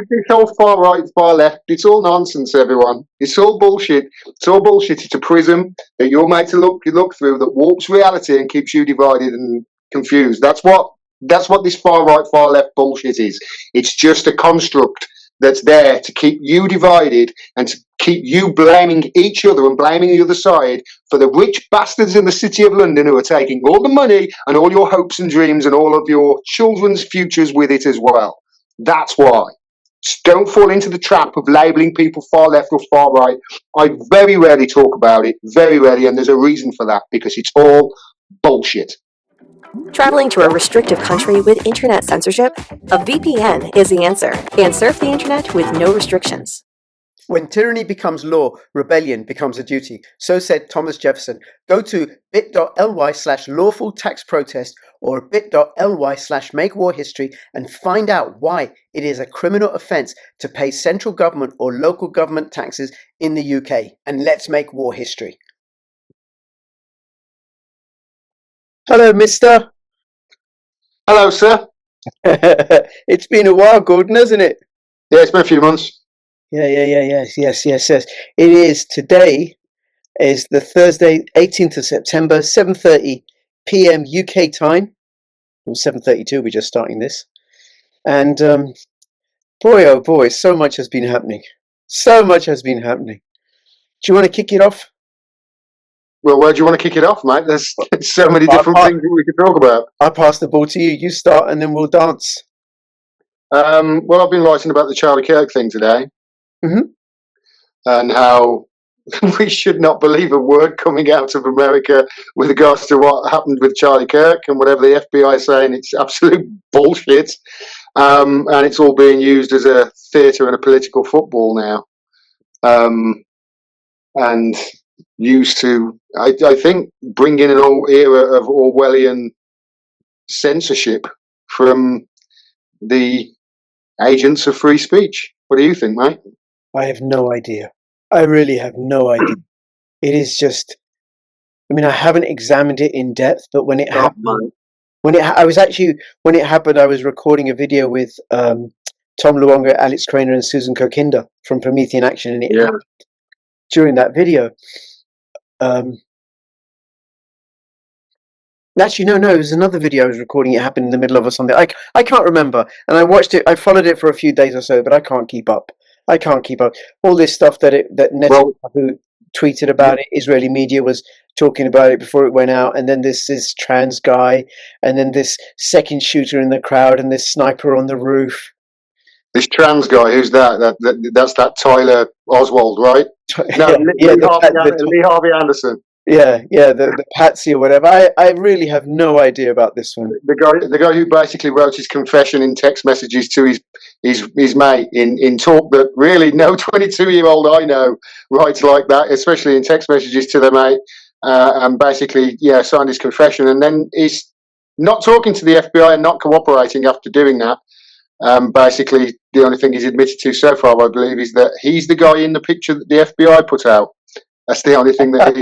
this whole far right, far left, it's all nonsense, everyone. It's all bullshit. It's all bullshit. It's a prism that you're made to look through that warps reality and keeps you divided and confused. That's what this far right, far left bullshit is. It's just a construct that's there to keep you divided and to keep you blaming each other and blaming the other side for the rich bastards in the City of London who are taking all the money and all your hopes and dreams and all of your children's futures with it as well. That's why. Just don't fall into the trap of labelling people far left or far right. I very rarely talk about it, very rarely, and there's a reason for that, because it's all bullshit. Traveling to a restrictive country with internet censorship? A VPN is the answer, and surf the internet with no restrictions. When tyranny becomes law, rebellion becomes a duty. So said Thomas Jefferson. Go to bit.ly/lawful tax protest or bit.ly/make-war-history and find out why it is a criminal offence to pay central government or local government taxes in the UK. And let's make war history. Hello, mister. Hello, sir. It's been a while, Gordon, hasn't it? Yeah, it's been a few months. Yes. It is. Today is the Thursday, 18th of September, 7:30 p.m. UK time. Well, 7:32, we're just starting this. And boy, oh boy, so much has been happening. So much has been happening. Do you want to kick it off? Well, where do you want to kick it off, mate? There's so many different things that we could talk about. I'll pass the ball to you. You start and then we'll dance. Well, I've been writing about the Charlie Kirk thing today. Mm-hmm. And how we should not believe a word coming out of America with regards to what happened with Charlie Kirk, and whatever the FBI is saying, it's absolute bullshit. And it's all being used as a theatre and a political football now. And used to, I think, bring in an old era of Orwellian censorship from the agents of free speech. What do you think, mate? I have no idea. I really have no idea. It is just, I mean, I haven't examined it in depth, but when it happened, when it happened, I was recording a video with Tom Luongo, Alex Craner, and Susan Kokinda from Promethean Action, and it happened during that video. Actually, no, it was another video I was recording. It happened in the middle of or something. I can't remember, and I watched it. I followed it for a few days or so, but I can't keep up. All this stuff that Netanyahu tweeted about it, Israeli media was talking about it before it went out, and then this trans guy, and then this second shooter in the crowd, and this sniper on the roof. This trans guy, who's that? That's that Tyler Oswald, right? No, Lee Harvey Anderson. Yeah, the Patsy or whatever. I really have no idea about this one. The guy who basically wrote his confession in text messages to his mate in talk that really no 22-year-old I know writes like that, especially in text messages to their mate, and basically signed his confession, and then he's not talking to the FBI and not cooperating after doing that. Basically, the only thing he's admitted to so far, I believe, is that he's the guy in the picture that the FBI put out. That's the only thing that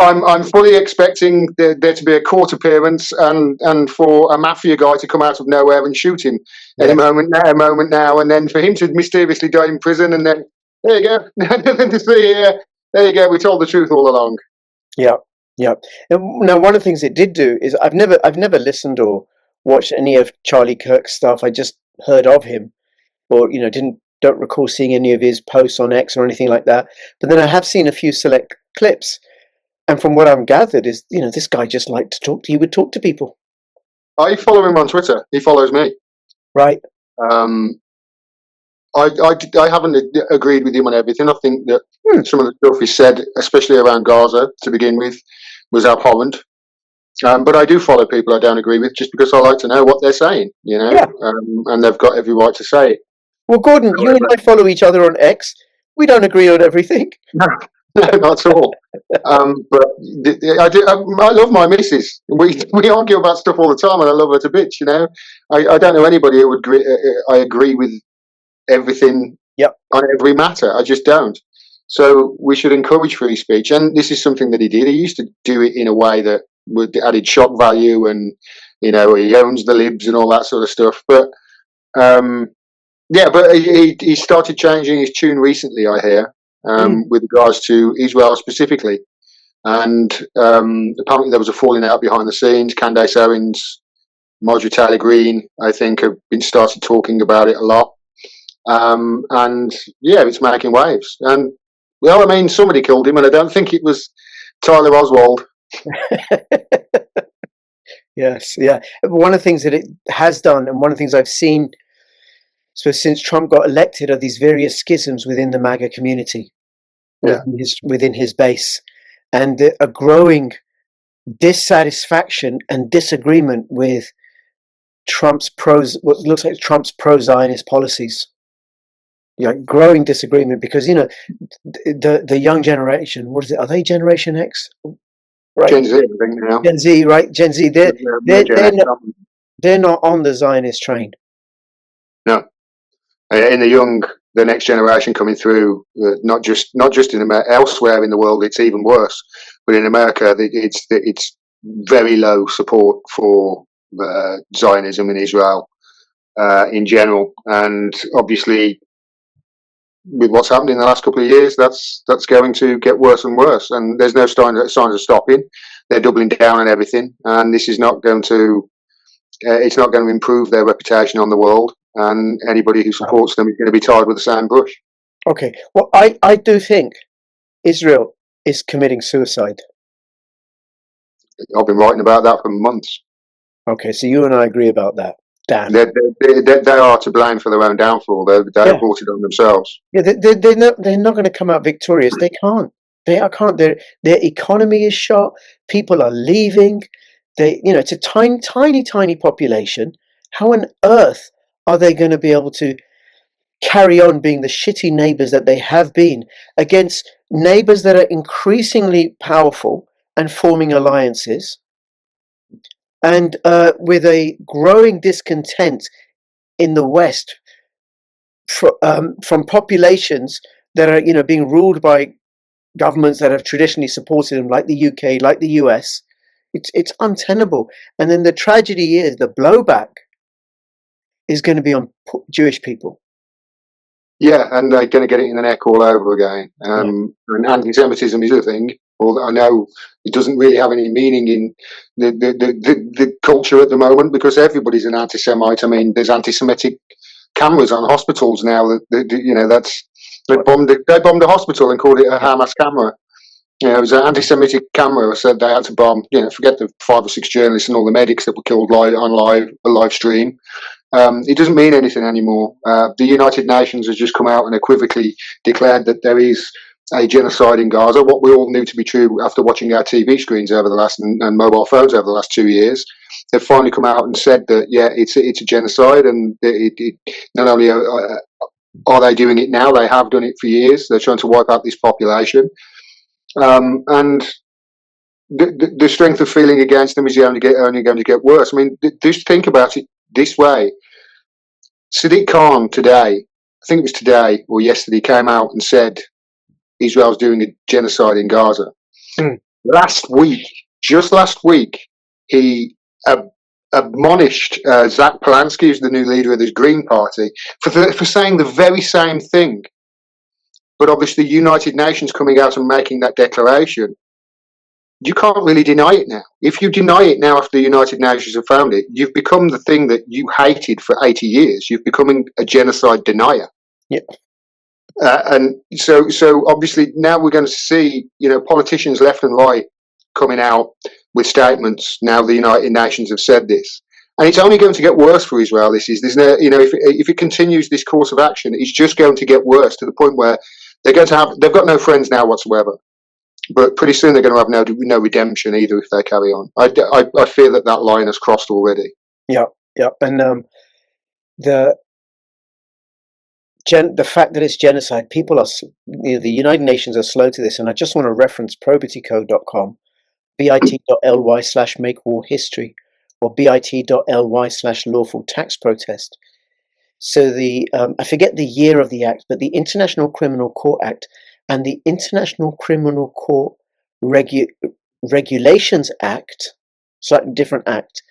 I'm fully expecting there to be a court appearance and for a mafia guy to come out of nowhere and shoot him any moment now, and then for him to mysteriously die in prison, and then there you go, nothing to see here. There you go. We told the truth all along. Yeah. Now, one of the things it did do is I've never listened or watched any of Charlie Kirk's stuff. I just heard of him, or don't recall seeing any of his posts on X or anything like that. But then I have seen a few select clips, and from what I'm gathered is, this guy just liked to talk. He would talk to people. I follow him on Twitter. He follows me. Right. I haven't agreed with him on everything. I think that some of the stuff he said, especially around Gaza to begin with, was abhorrent. But I do follow people I don't agree with, just because I like to know what they're saying, and they've got every right to say it. Well, Gordon, you and I follow each other on X. We don't agree on everything. No, not at all. But I love my missus. We argue about stuff all the time, and I love her to bits. I don't know anybody who would agree. I agree with everything on every matter. I just don't. So we should encourage free speech, and this is something that he did. He used to do it in a way that added shock value, and he owns the libs and all that sort of stuff. But Yeah, but he started changing his tune recently, I hear, with regards to Israel specifically. And apparently there was a falling out behind the scenes. Candace Owens, Marjorie Taylor Greene, I think, have been started talking about it a lot. And yeah, it's making waves. And well, I mean, somebody killed him, and I don't think it was Tyler Oswald. Yes, yeah. One of the things that it has done, and one of the things I've seen, so since Trump got elected, are these various schisms within the MAGA community, within his base, and a growing dissatisfaction and disagreement with what looks like Trump's pro-Zionist policies. Growing disagreement because the young generation, what is it? Are they Generation X? Right. Gen Z, I think now. Gen Z, right? Gen Z. They're not on the Zionist train. No, in the next generation coming through, not just in America, elsewhere in the world, it's even worse. But in America, it's very low support for Zionism in Israel in general, and obviously, with what's happened in the last couple of years, that's going to get worse and worse. And there's no signs of stopping. They're doubling down on everything, and this is not going to. It's not going to improve their reputation on the world, and anybody who supports them is going to be tarred with the same brush. Okay, well, I do think Israel is committing suicide. I've been writing about that for months. Okay, so you and I agree about that. Damn. They are to blame for their own downfall. They brought it on themselves. Yeah, they're not going to come out victorious. They can't. Can't. Their economy is shot. People are leaving. It's a tiny population. How on earth are they going to be able to carry on being the shitty neighbors that they have been against neighbors that are increasingly powerful and forming alliances, and with a growing discontent in the West from populations that are being ruled by governments that have traditionally supported them, like the UK, like the US? It's untenable. And then the tragedy is the blowback is going to be on Jewish people. Yeah, and they're going to get it in the neck all over again. And anti-Semitism is a thing. Although I know it doesn't really have any meaning in the culture at the moment, because everybody's an anti-Semite. I mean, there's anti-Semitic cameras on hospitals now. They bombed a hospital and called it a Hamas camera. It was an anti-Semitic camera. Said they had to bomb. Forget the 5 or 6 journalists and all the medics that were killed on live stream. It doesn't mean anything anymore. The United Nations has just come out and equivocally declared that there is a genocide in Gaza. What we all knew to be true after watching our TV screens over the last and mobile phones over the last 2 years, they've finally come out and said that it's a genocide, and it not only are they doing it now, they have done it for years. They're trying to wipe out this population. And the strength of feeling against them is only going to get worse. I mean, just think about it this way. Sadiq Khan today, I think it was today or yesterday, came out and said Israel's doing a genocide in Gaza. Just last week, he admonished Zach Polanski, who's the new leader of this Green Party, for saying the very same thing. But obviously, the United Nations coming out and making that declaration, you can't really deny it now. If you deny it now after the United Nations have found it, you've become the thing that you hated for 80 years. You've become a genocide denier. Yeah. And so obviously now we're going to see, politicians left and right coming out with statements. Now the United Nations have said this, and it's only going to get worse for Israel. There's no, if it continues this course of action, it's just going to get worse to the point where they've got no friends now whatsoever. But pretty soon they're going to have no redemption either if they carry on. I fear that line has crossed already. Yeah, and the fact that it's genocide, people are, the United Nations are slow to this, and I just want to reference probitycode.com, bit.ly/makewarhistory, or bit.ly/lawful tax protest. So I forget the year of the act, but the International Criminal Court Act and the International Criminal Court Regulations Act, slightly different act,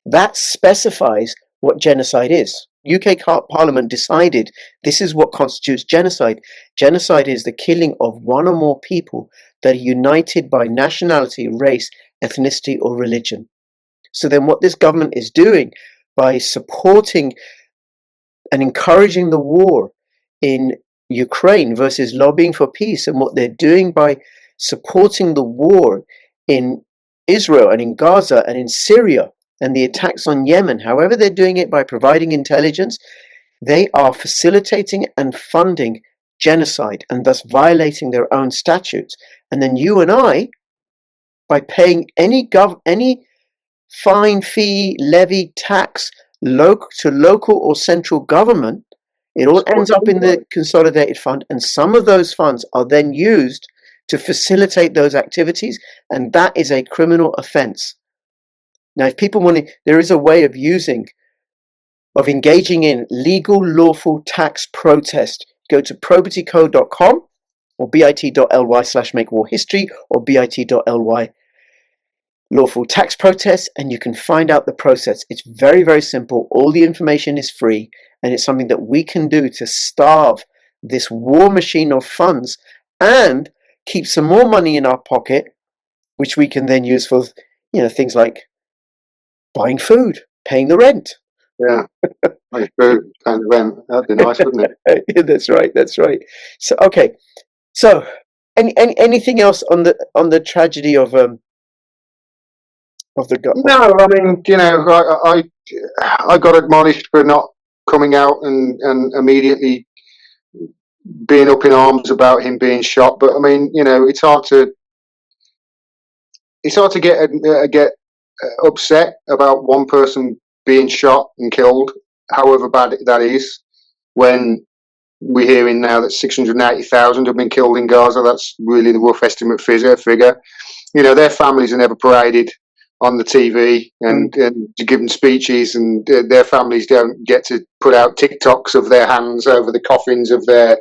that specifies what genocide is. UK Parliament decided this is what constitutes genocide. Genocide is the killing of one or more people that are united by nationality, race, ethnicity, or religion. So then what this government is doing by supporting and encouraging the war in Ukraine versus lobbying for peace, and what they're doing by supporting the war in Israel and in Gaza and in Syria and the attacks on Yemen, however they're doing it by providing intelligence, they are facilitating and funding genocide and thus violating their own statutes. And then you and I, by paying any fine, fee, levy, tax to local or central government, it all ends up in the consolidated fund, and some of those funds are then used to facilitate those activities, and that is a criminal offense. Now, if people want to, there is a way of engaging in legal, lawful tax protest. Go to probitycode.com or bit.ly/makewarhistory or bit.ly lawful tax protest, and you can find out the process. It's very, very simple. All the information is free, and it's something that we can do to starve this war machine of funds and keep some more money in our pocket, which we can then use for, things like buying food, paying the rent. Yeah, buying food, paying the rent. That'd be nice, wouldn't it? That's right. That's right. So, okay. So, anything else on the tragedy of the gut? No, I mean, I got admonished for not coming out and immediately being up in arms about him being shot. But I mean, it's hard to get upset about one person being shot and killed, however bad that is, when we're hearing now that 680,000 have been killed in Gaza. That's really the rough estimate figure. Their families are never paraded on the TV and giving speeches, and their families don't get to put out TikToks of their hands over the coffins of their,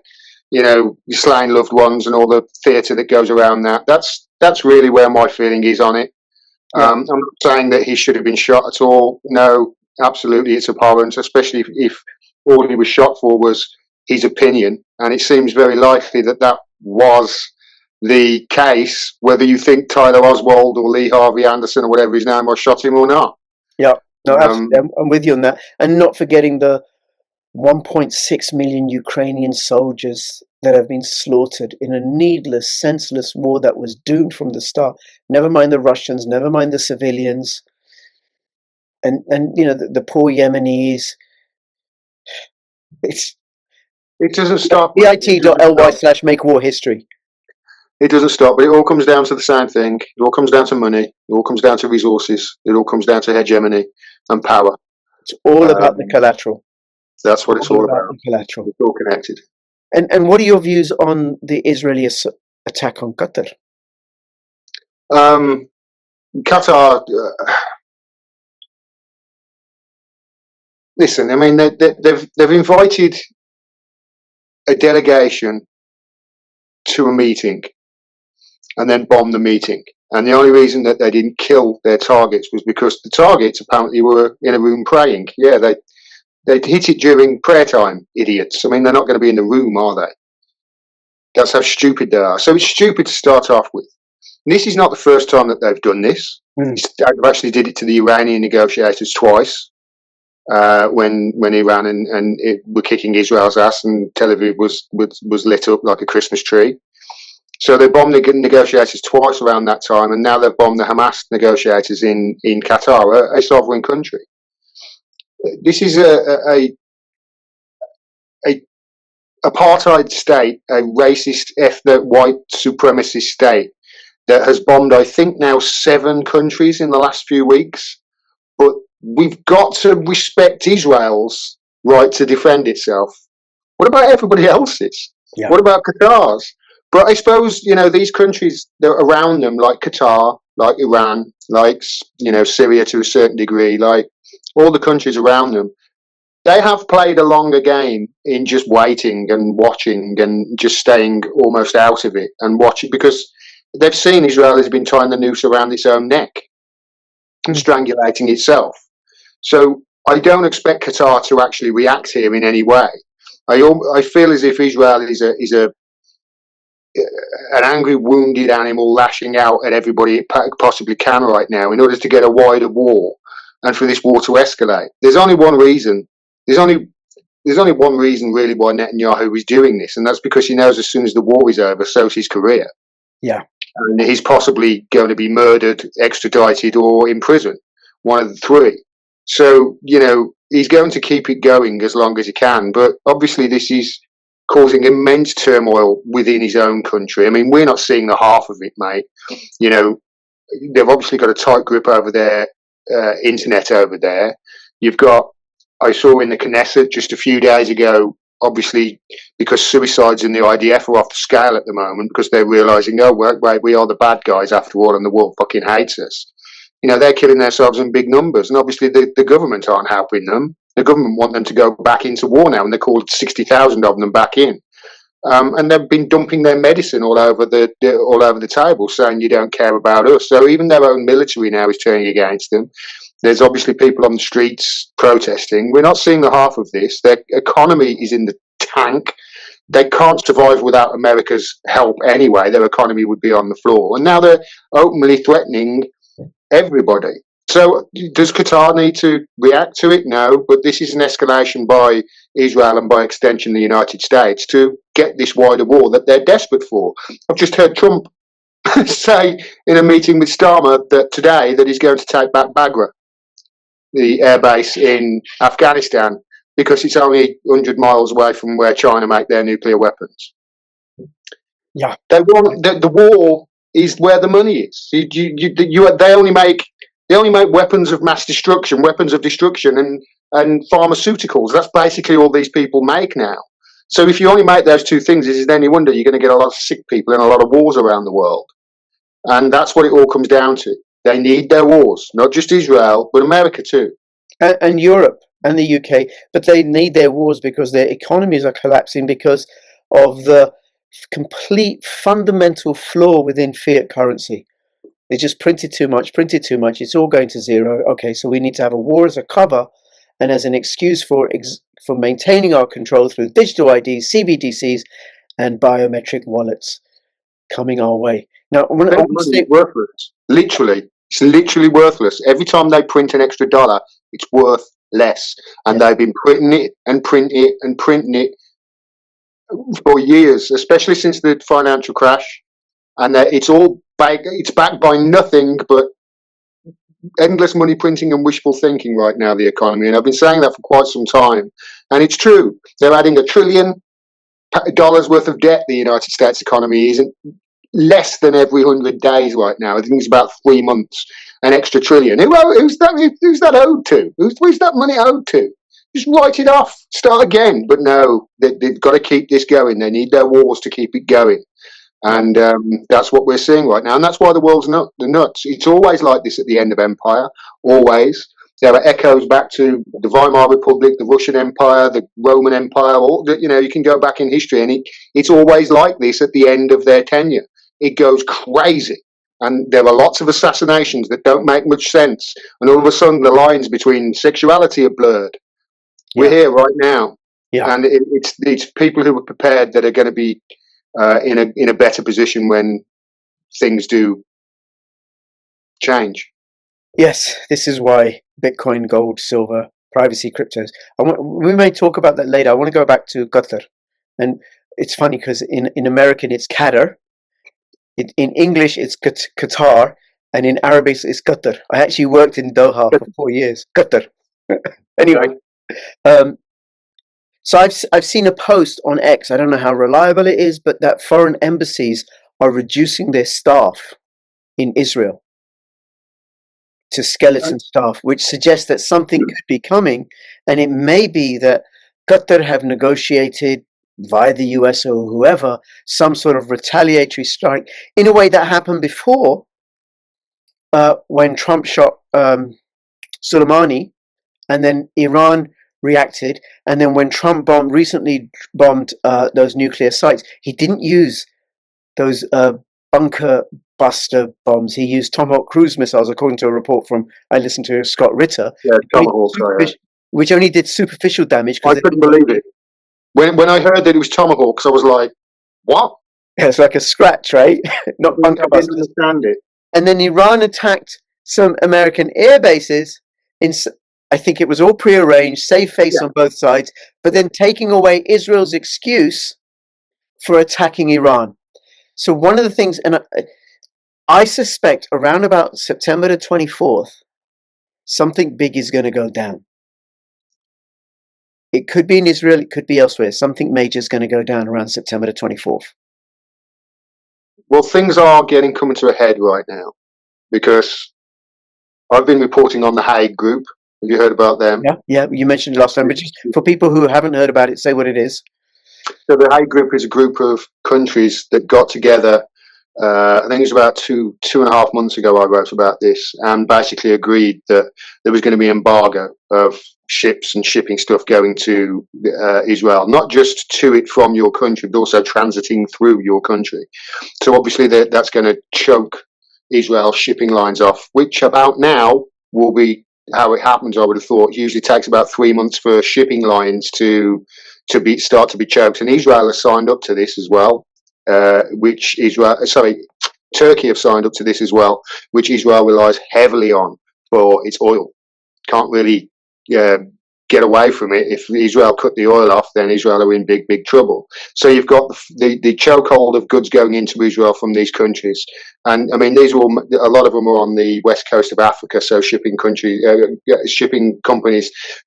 slain loved ones and all the theatre that goes around that. That's really where my feeling is on it. Yeah. I'm not saying that he should have been shot at all. No, absolutely, it's abhorrent, especially if all he was shot for was his opinion, and it seems very likely that was the case, whether you think Tyler Oswald or Lee Harvey Anderson or whatever his name was shot him or not. Yeah, no, absolutely. I'm with you on that, and not forgetting the 1.6 million Ukrainian soldiers that have been slaughtered in a needless, senseless war that was doomed from the start. Never mind the Russians, never mind the civilians, and the poor Yemenis. It doesn't stop. bit.ly/makewarhistory. It doesn't stop, but it all comes down to the same thing. It all comes down to money. It all comes down to resources. It all comes down to hegemony and power. It's all about the collateral. That's what it's all about. The collateral. It's all connected. And what are your views on the Israeli attack on Qatar? Qatar. Listen, I mean, they've invited a delegation to a meeting and then bombed the meeting. And the only reason that they didn't kill their targets was because the targets apparently were in a room praying. Yeah, they hit it during prayer time, idiots. I mean, they're not going to be in the room, are they? That's how stupid they are. So it's stupid to start off with. And this is not the first time that they've done this. They've actually did it to the Iranian negotiators twice, when Iran and it were kicking Israel's ass, and Tel Aviv was lit up like a Christmas tree. So they bombed the negotiators twice around that time, and now they've bombed the Hamas negotiators in Qatar, a sovereign country. This is a apartheid state, a racist, ethnic, white supremacist state that has bombed, I think, now 7 countries in the last few weeks. But we've got to respect Israel's right to defend itself. What about everybody else's? Yeah. What about Qatar's? But I suppose, these countries that are around them, like Qatar, like Iran, like, Syria to a certain degree, like all the countries around them, they have played a longer game in just waiting and watching and just staying almost out of it and watching, because they've seen Israel has been tying the noose around its own neck and strangulating itself. So I don't expect Qatar to actually react here in any way. I feel as if Israel is an angry, wounded animal lashing out at everybody it possibly can right now in order to get a wider war and for this war to escalate. There's only one reason. There's only one reason really why Netanyahu is doing this, and that's because he knows as soon as the war is over, so's his career. Yeah. And he's possibly going to be murdered, extradited, or imprisoned. One of the three. So, he's going to keep it going as long as he can. But obviously this is causing immense turmoil within his own country. I mean, we're not seeing the half of it, mate. They've obviously got a tight grip over their internet over there. I saw in the Knesset just a few days ago, obviously, because suicides in the IDF are off the scale at the moment, because they're realising, wait, we are the bad guys after all, and the world fucking hates us. They're killing themselves in big numbers, and obviously the government aren't helping them. The government want them to go back into war now, and they called 60,000 of them back in. And they've been dumping their medicine all over the table, saying you don't care about us. So even their own military now is turning against them. There's obviously people on the streets protesting. We're not seeing the half of this. Their economy is in the tank. They can't survive without America's help anyway. Their economy would be on the floor. And now they're openly threatening everybody. So does Qatar need to react to it? No, but this is an escalation by Israel and by extension the United States to get this wider war that they're desperate for. I've just heard Trump say in a meeting with Starmer today that he's going to take back Bagra, the airbase in Afghanistan, because it's only 100 miles away from where China make their nuclear weapons. Yeah, they want the war is where the money is. They only make weapons of mass destruction, and pharmaceuticals. That's basically all these people make now. So if you only make those two things, is it any wonder you're going to get a lot of sick people and a lot of wars around the world? And that's what it all comes down to. They need their wars, not just Israel, but America too. And Europe and the UK. But they need their wars because their economies are collapsing because of the complete fundamental flaw within fiat currency. They just printed too much. It's all going to zero. Okay, so we need to have a war as a cover and as an excuse for maintaining our control through digital IDs, CBDCs, and biometric wallets coming our way. Now, money is worthless. Literally, it's literally worthless. Every time they print an extra dollar, it's worth less. And they've been printing it and printing it and printing it for years, especially since the financial crash. And it's backed by nothing but endless money printing and wishful thinking right now, the economy. And I've been saying that for quite some time. And it's true. They're adding $1 trillion worth of debt. The United States economy isn't less than every 100 days right now. I think it's about 3 months, an extra $1 trillion. Who's that owed to? Who's that money owed to? Just write it off, start again. But no, they've got to keep this going. They need their wars to keep it going. And that's what we're seeing right now. And that's why the world's nuts. It's always like this at the end of empire, always. There are echoes back to the Weimar Republic, the Russian Empire, the Roman Empire. You can go back in history, and it's always like this at the end of their tenure. It goes crazy. And there are lots of assassinations that don't make much sense. And all of a sudden, the lines between sexuality are blurred. Yeah. We're here right now. Yeah. And it's people who are prepared that are going to be in a better position when things do change. Yes, this is why Bitcoin, gold, silver, privacy, cryptos. We may talk about that later. I want to go back to Qatar. And it's funny because in American it's Qatar. In English it's Qatar. And in Arabic it's Qatar. I actually worked in Doha for 4 years. Qatar. Anyway. So I've seen a post on X, I don't know how reliable it is, but that foreign embassies are reducing their staff in Israel to skeleton staff, which suggests that something could be coming. And it may be that Qatar have negotiated via the US or whoever some sort of retaliatory strike in a way that happened before when Trump shot Soleimani, and then Iran reacted, and then when Trump recently bombed those nuclear sites, he didn't use those bunker buster bombs. He used Tomahawk cruise missiles, according to a report I listened to Scott Ritter. Yeah, Tomahawk. which only did superficial damage. I couldn't believe it. When I heard that it was tomahawks, I was like, what? It's like a scratch, right? Not I didn't understand it. And then Iran attacked some American air bases. I think it was all prearranged, save face on both sides, but then taking away Israel's excuse for attacking Iran. So one of the things, and I suspect around about September the 24th, something big is going to go down. It could be in Israel, it could be elsewhere. Something major is going to go down around September the 24th. Well, things are coming to a head right now, because I've been reporting on the Hague group. Have you heard about them? Yeah, you mentioned it last time, but just for people who haven't heard about it, say what it is. So the Hague group is a group of countries that got together. I think it was about two and a half months ago. I wrote about this and basically agreed that there was going to be an embargo of ships and shipping stuff going to Israel, not just to it from your country, but also transiting through your country. So obviously that's going to choke Israel's shipping lines off, which about now will be how it happens. I would have thought it usually takes about 3 months for shipping lines to start to be choked, and Israel has signed up to this as well. Turkey have signed up to this as well, which Israel relies heavily on for its oil. Can't really get away from it. If Israel cut the oil off, then Israel are in big trouble. So you've got the chokehold of goods going into Israel from these countries, and I mean these are all, a lot of them are on the west coast of Africa. So shipping companies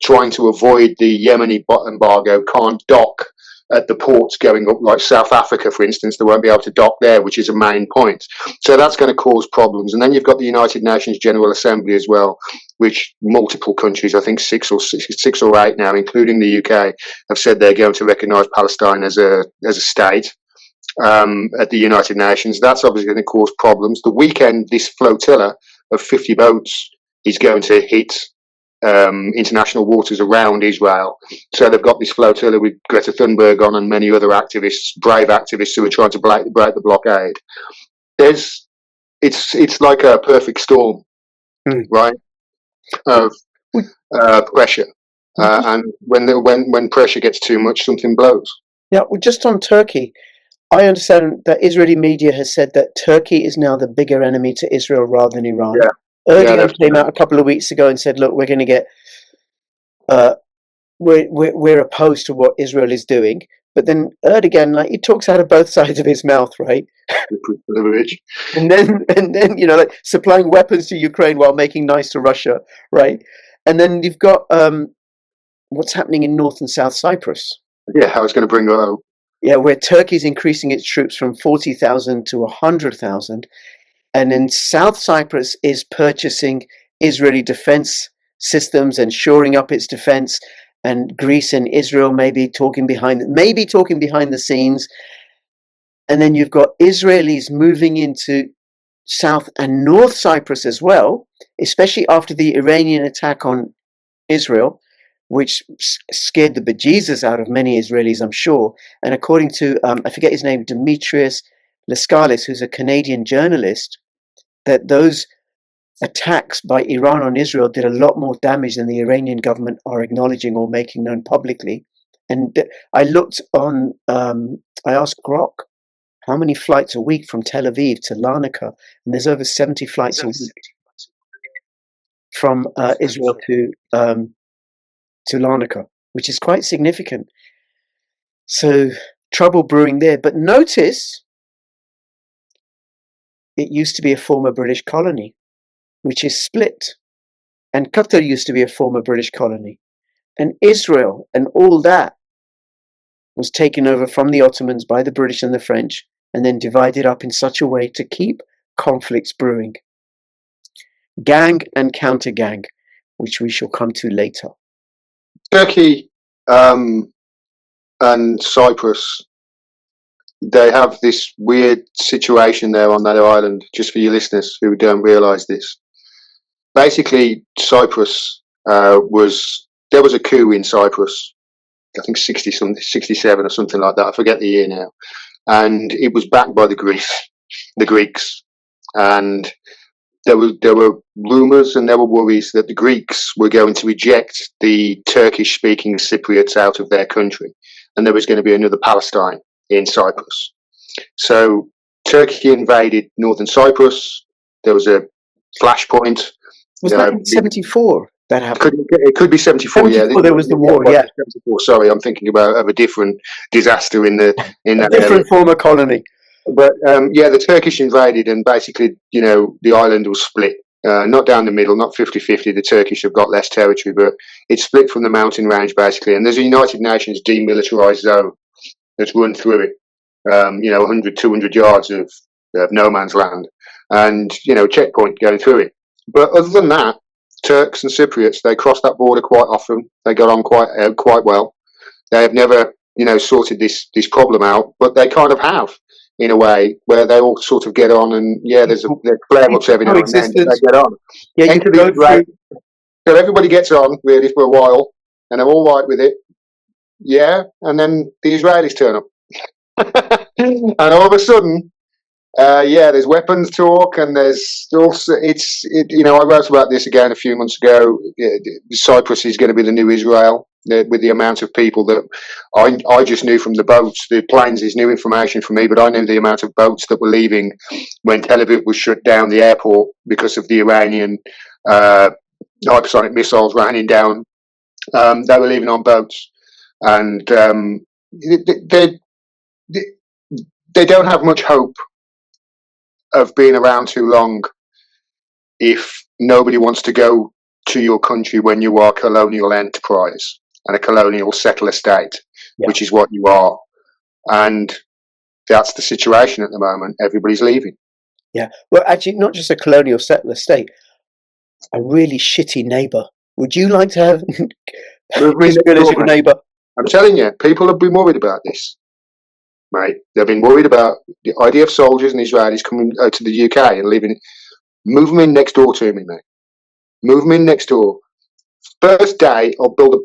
trying to avoid the Yemeni embargo can't dock at the ports going up, like South Africa, for instance. They won't be able to dock there, which is a main point. So that's going to cause problems. And then you've got the United Nations General Assembly as well, which multiple countries, I think six or eight now, including the UK, have said they're going to recognise Palestine as a state at the United Nations. That's obviously going to cause problems. The weekend, this flotilla of 50 boats is going to hit international waters around Israel. So they've got this flotilla with Greta Thunberg on and many other activists, brave activists who are trying to break the blockade. It's like a perfect storm, right, of pressure. And when pressure gets too much, something blows. Yeah, well, just on Turkey, I understand that Israeli media has said that Turkey is now the bigger enemy to Israel rather than Iran. Yeah. Erdogan came out a couple of weeks ago and said, look, we're going to get, we're opposed to what Israel is doing. But then Erdogan, like, he talks out of both sides of his mouth, right? and then, you know, like supplying weapons to Ukraine while making nice to Russia, right? And then you've got what's happening in North and South Cyprus. Yeah, I was going to bring that up. Yeah, where Turkey's increasing its troops from 40,000 to 100,000. And then South Cyprus is purchasing Israeli defense systems and shoring up its defense. And Greece and Israel may be talking behind the scenes. And then you've got Israelis moving into South and North Cyprus as well, especially after the Iranian attack on Israel, which scared the bejesus out of many Israelis, I'm sure. And according to, I forget his name, Demetrius Leskalis, who's a Canadian journalist, that those attacks by Iran on Israel did a lot more damage than the Iranian government are acknowledging or making known publicly. And I looked on, I asked Grok, how many flights a week from Tel Aviv to Larnaca? And there's over 70 flights a week from Israel to Larnaca, which is quite significant. So trouble brewing there. But notice, it used to be a former British colony, which is split. And Qatar used to be a former British colony. And Israel and all that was taken over from the Ottomans by the British and the French, and then divided up in such a way to keep conflicts brewing. Gang and counter-gang, which we shall come to later. Turkey and Cyprus, they have this weird situation there on that island, just for your listeners who don't realise this. Basically, Cyprus there was a coup in Cyprus, I think 67 or something like that. I forget the year now. And it was backed by the Greeks. And there were rumours and there were worries that the Greeks were going to eject the Turkish-speaking Cypriots out of their country, and there was going to be another Palestine in Cyprus. So Turkey invaded northern Cyprus. There was a flashpoint. Was that in 74 that happened? It could be 74. 74, Yeah, there was the war. Yeah, 74. Sorry, I'm thinking of a different disaster in that different area. former colony. But yeah, the Turkish invaded, and basically, the island was split. Not down the middle, not 50-50. The Turkish have got less territory, but it's split from the mountain range, basically. And there's a United Nations demilitarized zone that's run through it. 100, 200 yards of no man's land, and checkpoint going through it. But other than that, Turks and Cypriots, they cross that border quite often. They got on quite well. They have never sorted this problem out, but they kind of have, in a way, where they all sort of get on, and there's flare-ups every now and then. They get on. Yeah, you can go through. So everybody gets on really for a while, and they're all right with it. Yeah, and then the Israelis turn up. And all of a sudden, there's weapons talk, and there's also I wrote about this again a few months ago. Cyprus is going to be the new Israel, with the amount of people that I just knew from the boats. The planes is new information for me, but I knew the amount of boats that were leaving when Tel Aviv was shut down, the airport, because of the Iranian hypersonic missiles raining down. They were leaving on boats, and they don't have much hope of being around too long if nobody wants to go to your country when you are a colonial enterprise and a colonial settler state, which is what you are. And that's the situation at the moment. Everybody's leaving. Yeah. Well, actually, not just a colonial settler state, a really shitty neighbour. Would you like to have as good as your neighbour? I'm telling you, people have been worried about this. Mate, they've been worried about the IDF soldiers and Israelis coming to the UK and leaving. Move them in next door to me, mate. Move them in next door. First day, I'll build a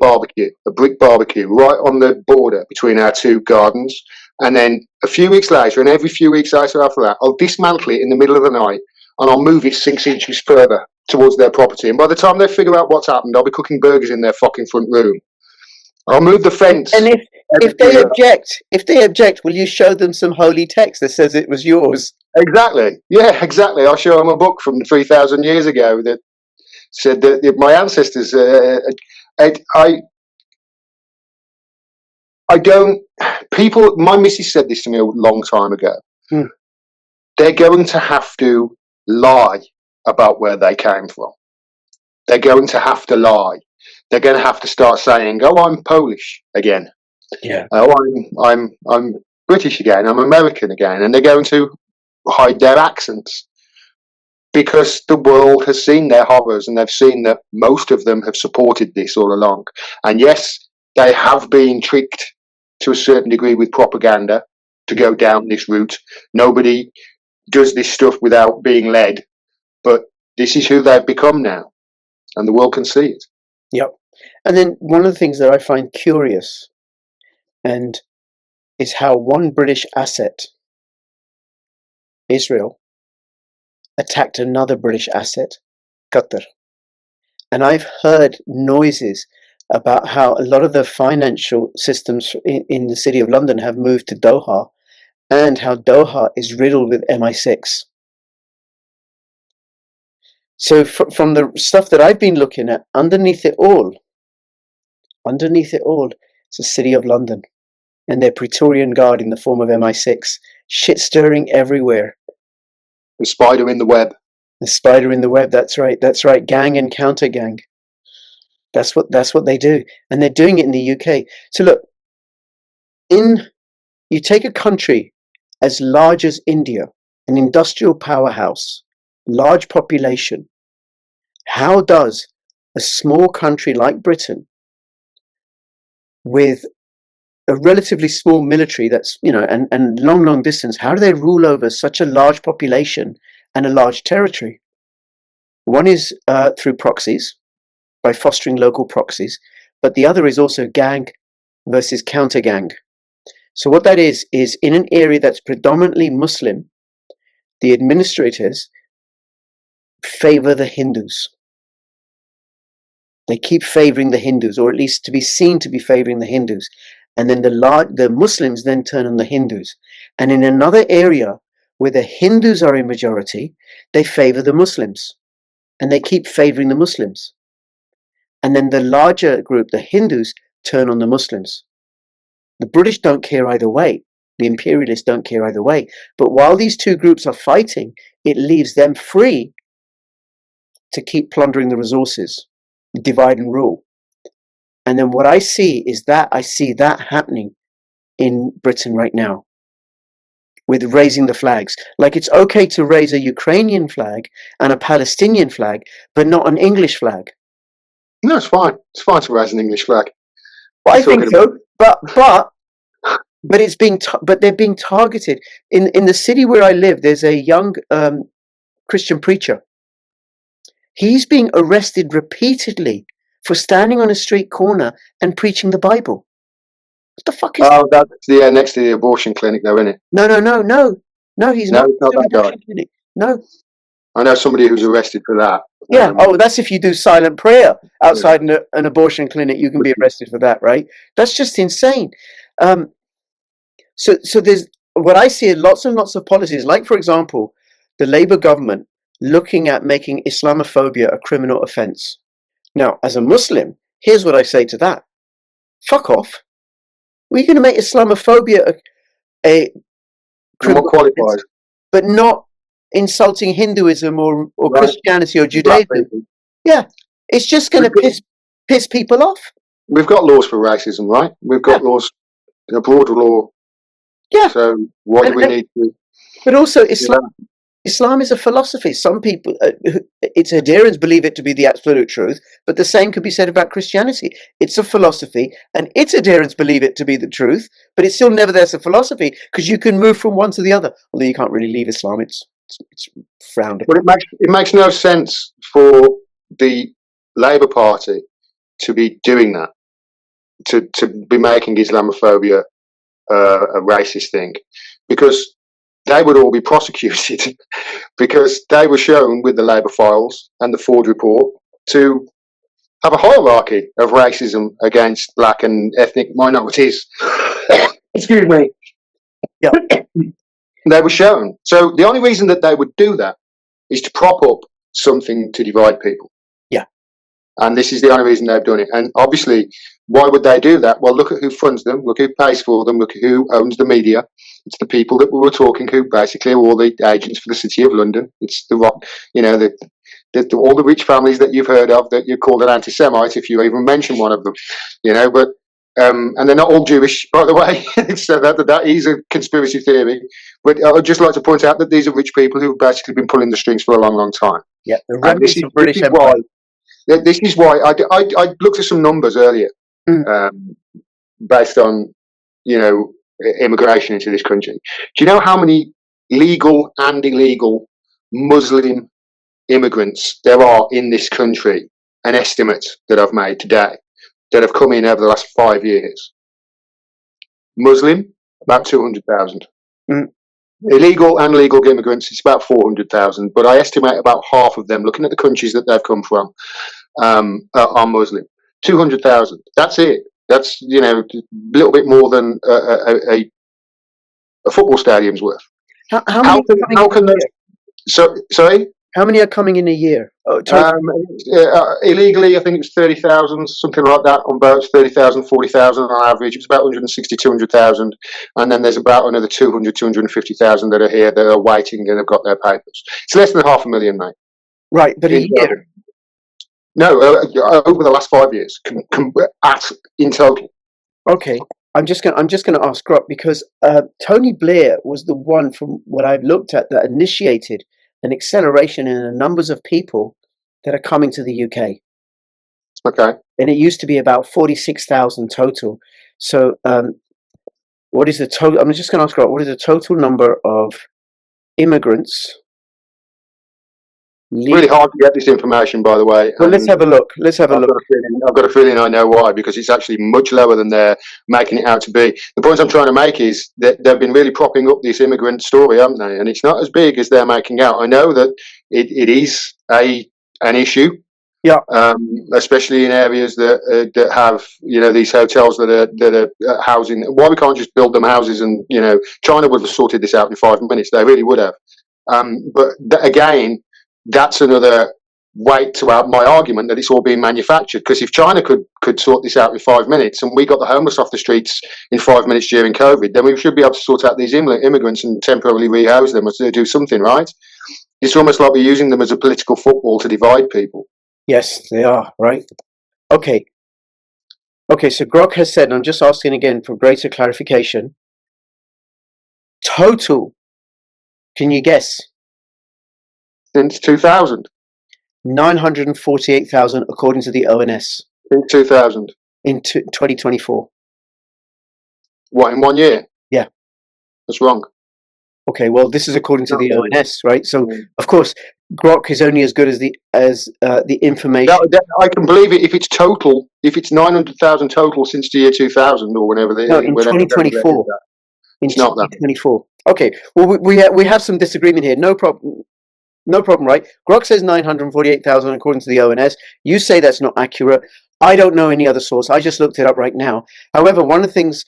brick barbecue, right on the border between our two gardens. And then a few weeks later, and every few weeks later after that, I'll dismantle it in the middle of the night, and I'll move it 6 inches further towards their property. And by the time they figure out what's happened, I'll be cooking burgers in their fucking front room. I'll move the fence. And if they object, will you show them some holy text that says it was yours? Exactly. Yeah, exactly. I'll show them a book from 3,000 years ago that said that my ancestors. I don't. People. My missus said this to me a long time ago. They're going to have to lie about where they came from. They're going to have to lie. They're going to have to start saying, "Oh, I'm Polish again." Yeah. "Oh, I'm British again. I'm American again," and they're going to hide their accents because the world has seen their horrors, and they've seen that most of them have supported this all along. And yes, they have been tricked to a certain degree with propaganda to go down this route. Nobody does this stuff without being led, but this is who they've become now, and the world can see it. Yep. And then one of the things that I find curious and is how one British asset, Israel, attacked another British asset, Qatar. And I've heard noises about how a lot of the financial systems in the city of London have moved to Doha, and how Doha is riddled with MI6. So from the stuff that I've been looking at, underneath it all, it's the city of London and their Praetorian Guard in the form of MI6, shit stirring everywhere. The spider in the web. The spider in the web. That's right. That's right. Gang and counter gang. That's what they do, and they're doing it in the UK. So look, you take a country as large as India, an industrial powerhouse, large population. How does a small country like Britain, with a relatively small military that's, and long distance, how do they rule over such a large population and a large territory? One is through proxies, by fostering local proxies, but the other is also gang versus counter gang. So what that is in an area that's predominantly Muslim, the administrators favor the Hindus. They keep favoring the Hindus, or at least to be seen to be favoring the Hindus. And then the Muslims then turn on the Hindus. And in another area where the Hindus are in majority, they favor the Muslims. And they keep favoring the Muslims. And then the larger group, the Hindus, turn on the Muslims. The British don't care either way. The imperialists don't care either way. But while these two groups are fighting, it leaves them free to keep plundering the resources, divide and rule. And then what I see is that happening in Britain right now with raising the flags. Like, it's okay to raise a Ukrainian flag and a Palestinian flag, but not an English flag. No, it's fine. It's fine to raise an English flag. Well, I think so, but it's but they're being targeted. In the city where I live, there's a young Christian preacher. He's being arrested repeatedly for standing on a street corner and preaching the Bible. What the fuck is that? Oh, that's next to the abortion clinic, though, isn't it? No, he's not. It's not that guy. Clinic. No. I know somebody who's arrested for that. Yeah. That's if you do silent prayer outside an abortion clinic, you can be arrested for that, right? That's just insane. So there's what I see lots and lots of policies, like, for example, the Labour government looking at making Islamophobia a criminal offence. Now, as a Muslim, here's what I say to that. Fuck off. We're going to make Islamophobia a criminal offence, but not insulting Hinduism or Christianity or Judaism. Yeah, it's just going to piss people off. We've got laws for racism, right? We've got laws, a broader law. Yeah. So what do we need to... But also, Islam is a philosophy. Some people, its adherents believe it to be the absolute truth, but the same could be said about Christianity. It's a philosophy, and its adherents believe it to be the truth, but it's still nevertheless a philosophy, because you can move from one to the other. Although you can't really leave Islam, it's frowned upon. But it makes no sense for the Labour Party to be doing that, to be making Islamophobia a racist thing, because they would all be prosecuted because they were shown with the Labour files and the Ford report to have a hierarchy of racism against black and ethnic minorities. Excuse me. Yeah. They were shown. So the only reason that they would do that is to prop up something to divide people. Yeah. And this is the only reason they've done it. And obviously, why would they do that? Well, look at who funds them, look who pays for them, look at who owns the media. It's the people that we were talking who basically are all the agents for the City of London. It's the rock, all the rich families that you've heard of that you're called an anti-Semite if you even mention one of them, but and they're not all Jewish, by the way. So that is a conspiracy theory. But I'd just like to point out that these are rich people who've basically been pulling the strings for a long, long time. Yeah, the remnants of British Empire. This is why I looked at some numbers earlier, based on, immigration into this country. Do you know how many legal and illegal Muslim immigrants there are in this country? An estimate that I've made today that have come in over the last 5 years. Muslim, about 200,000. Illegal and legal immigrants, it's about 400,000. But I estimate about half of them, looking at the countries that they've come from, are Muslim. 200,000. That's it. That's, a little bit more than a football stadium's worth. How can those? Sorry? How many are coming in a year? Illegally, I think it's 30,000, something like that on boats, 30,000, 40,000 on average. It's about 160, 200,000. And then there's about another 200, 250,000 that are here that are waiting and have got their papers. It's less than 500,000, mate. Right, but a year? No, over the last 5 years, in total. Okay, I'm just gonna ask Grok, because Tony Blair was the one, from what I've looked at, that initiated an acceleration in the numbers of people that are coming to the UK. Okay. And it used to be about 46,000 total. So, what is the total? I'm just going to ask Grok, what is the total number of immigrants? Really hard to get this information, by the way. Well, let's have a look. I've got a feeling I know why, because it's actually much lower than they're making it out to be. The point I'm trying to make is that they've been really propping up this immigrant story, haven't they? And it's not as big as they're making out. I know that it is an issue. Yeah. Especially in areas that have, you know, these hotels that are housing. Why we can't just build them houses? And, you know, China would have sorted this out in 5 minutes. They really would have. But again, that's another weight to my argument that it's all being manufactured. Because if China could sort this out in 5 minutes, and we got the homeless off the streets in 5 minutes during COVID, then we should be able to sort out these immigrants and temporarily rehouse them or do something, right? It's almost like we're using them as a political football to divide people. Yes, they are, right? Okay. Okay, so Grok has said, and I'm just asking again for greater clarification, total, can you guess? Since 2000. 948,000 according to the ONS. In 2000. In 2024. What, in 1 year? Yeah. That's wrong. Okay, well, this is according to the ONS, right? So, of course, Grok is only as good as the information. I can believe it if it's total. If it's 900,000 total since the year 2000 or whenever they. No, in 2024. It's not that. 2024. Okay. Well, we have some disagreement here. No problem. No problem, right? Grok says 948,000 according to the ONS. You say that's not accurate. I don't know any other source. I just looked it up right now. However, one of the things,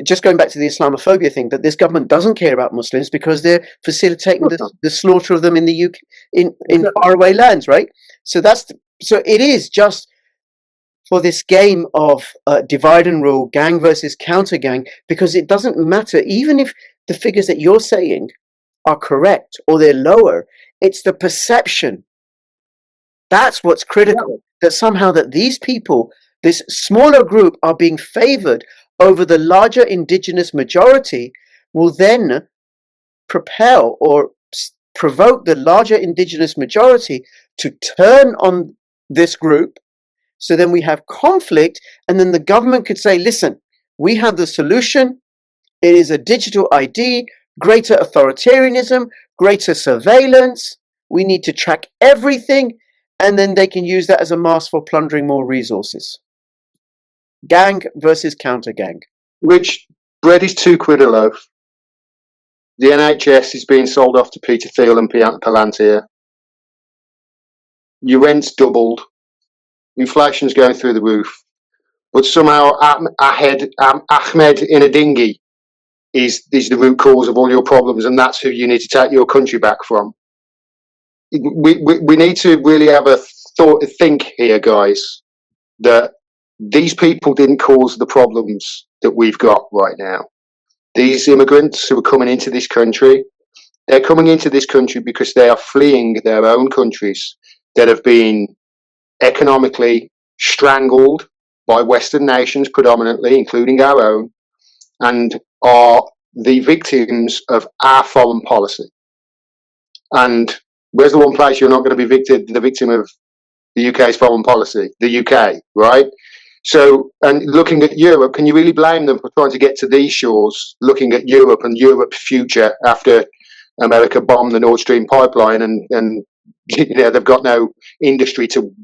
just going back to the Islamophobia thing, that this government doesn't care about Muslims because they're facilitating the slaughter of them in the UK, in faraway lands, right? So so it is just for this game of divide and rule, gang versus counter gang, because it doesn't matter, even if the figures that you're saying are correct or they're lower, it's the perception. That's what's critical, that somehow that these people, this smaller group, are being favored over the larger indigenous majority, will then propel or provoke the larger indigenous majority to turn on this group. So then we have conflict, and then the government could say, listen, we have the solution. It is a digital ID, greater authoritarianism, greater surveillance. We need to track everything, and then they can use that as a mask for plundering more resources. Gang versus counter gang. Which bread is £2 a loaf. The NHS is being sold off to Peter Thiel and Palantir. Your rent's doubled. Inflation's going through the roof. But somehow Ahmed in a dinghy is the root cause of all your problems, and that's who you need to take your country back from. We need to really have a think here, guys, that these people didn't cause the problems that we've got right now. These immigrants who are coming into this country, they're coming into this country because they are fleeing their own countries that have been economically strangled by Western nations predominantly, including our own, and are the victims of our foreign policy. And where's the one place you're not going to be the victim of the UK's foreign policy? The UK, right? So, and looking at Europe, can you really blame them for trying to get to these shores, looking at Europe and Europe's future after America bombed the Nord Stream pipeline, and you know, they've got no industry to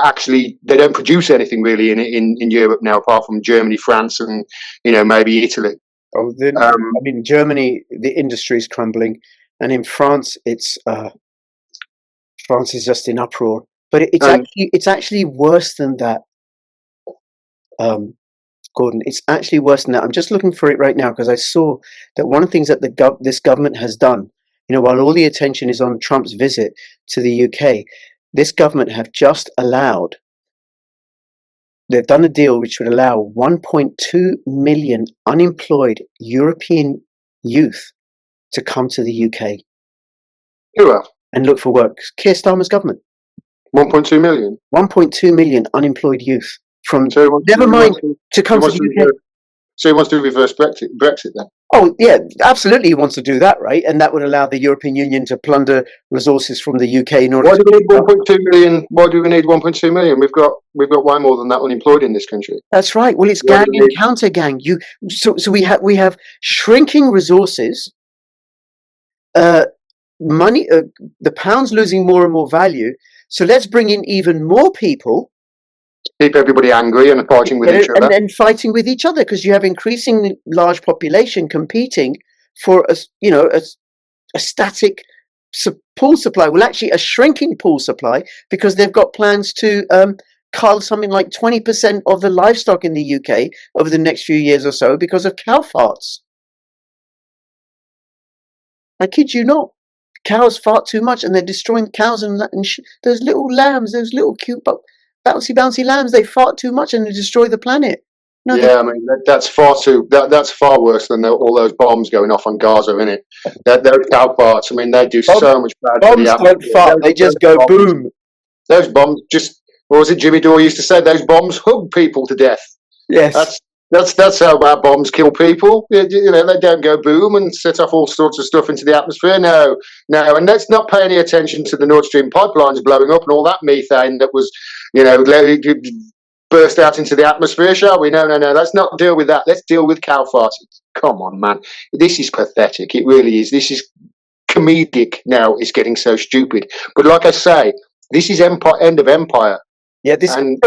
actually, they don't produce anything really in Europe now, apart from Germany, France, and, you know, maybe Italy. Oh, I mean, Germany, the industry is crumbling, and in France, France is just in uproar. But it's actually worse than that, Gordon. It's actually worse than that. I'm just looking for it right now because I saw that one of the things that this government has done, you know, while all the attention is on Trump's visit to the UK, this government have just allowed, they've done a deal which would allow 1.2 million unemployed European youth to come to the UK. Who else? And look for work. Keir Starmer's government. 1.2 million? 1.2 million unemployed youth from, never mind, to come to the UK. So he wants to reverse Brexit then? Oh, yeah, absolutely he wants to do that, right? And that would allow the European Union to plunder resources from the UK in order Why do we need 1.2 million? Why do we need 1.2 million? We've got way more than that unemployed in this country. That's right. Well, it's gang and counter gang. So we have shrinking resources, money, the pound's losing more and more value. So let's bring in even more people. Keep everybody angry and fighting with each other. And fighting with each other, because you have increasingly large population competing for a static pool supply. Well, actually, a shrinking pool supply because they've got plans to cull something like 20% of the livestock in the UK over the next few years or so because of cow farts. I kid you not. Cows fart too much and they're destroying cows and those little lambs, those little cute bouncy lambs, they fart too much and they destroy the planet. No, yeah, I mean that's far too. That's far worse than all those bombs going off on Gaza, isn't it? Those cow farts. I mean, they do so much bad for the bombs don't atmosphere. fart, they just go bombs, boom. Those bombs just. What was it Jimmy Dore used to say? Those bombs hug people to death. Yes. That's how bad bombs kill people. You know, they don't go boom and set off all sorts of stuff into the atmosphere. No. And let's not pay any attention to the Nord Stream pipelines blowing up and all that methane that was, burst out into the atmosphere, shall we? No. Let's not deal with that. Let's deal with cow farts. Come on, man. This is pathetic. It really is. This is comedic now. It's getting so stupid. But like I say, this is end of empire. Yeah, this. And,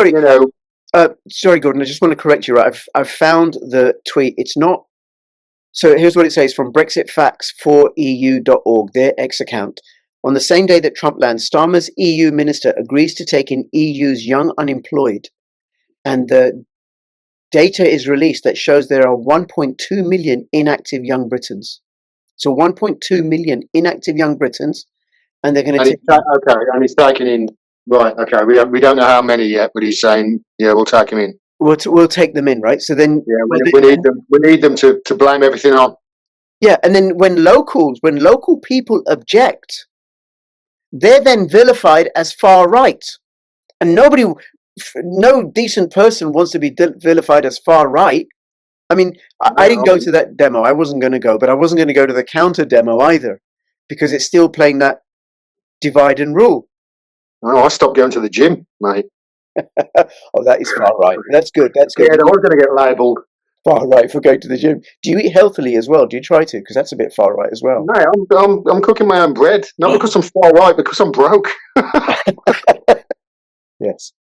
sorry, Gordon. I just want to correct you. Right, I've found the tweet. It's not. So here's what it says from BrexitFacts4EU.org, their X account. On the same day that Trump lands, Starmer's EU minister agrees to take in EU's young unemployed, and the data is released that shows there are 1.2 million inactive young Britons. So 1.2 million inactive young Britons, and they're going to take. And he's taking in. Right. Okay. We don't know how many yet, but he's saying, yeah, we'll take him in. We'll take them in, right? So then, we need them to blame everything on. Yeah, and then when local people object, they're then vilified as far right, and no decent person wants to be vilified as far right. I mean, I didn't go to that demo. I wasn't going to go, but I wasn't going to go to the counter demo either, because it's still playing that divide and rule. Oh, I stopped going to the gym, mate. Oh, that is far right. That's good. That's good. Yeah, I was going to get labelled far right for going to the gym. Do you eat healthily as well? Do you try to? Because that's a bit far right as well. No, I'm cooking my own bread. Not because I'm far right, because I'm broke. Yes.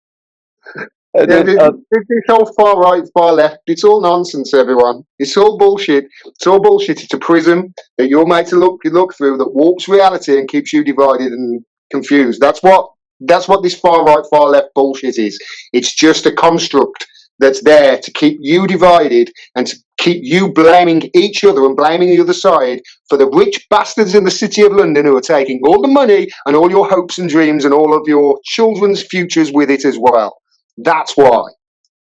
This whole far right, far left, it's all nonsense, everyone. It's all bullshit. It's all bullshit. It's a prism that you're made to look through that warps reality and keeps you divided and confused. That's what this far right, far left bullshit is. It's just a construct that's there to keep you divided and to keep you blaming each other and blaming the other side for the rich bastards in the city of London who are taking all the money and all your hopes and dreams and all of your children's futures with it as well. That's why.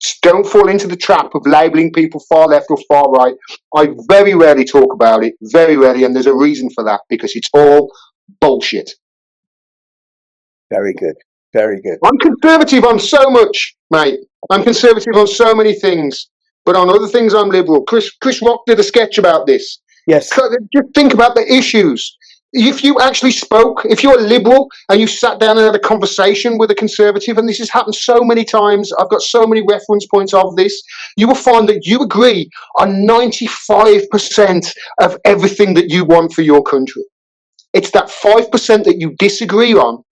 Just don't fall into the trap of labelling people far left or far right. I very rarely talk about it, very rarely, and there's a reason for that, because it's all bullshit. Very good. Very good. I'm conservative on so much, mate. I'm conservative on so many things, but on other things I'm liberal. Chris Rock did a sketch about this. Yes. Just think about the issues. If you actually spoke, if you're a liberal and you sat down and had a conversation with a conservative, and this has happened so many times, I've got so many reference points of this, you will find that you agree on 95% of everything that you want for your country. It's that 5% that you disagree on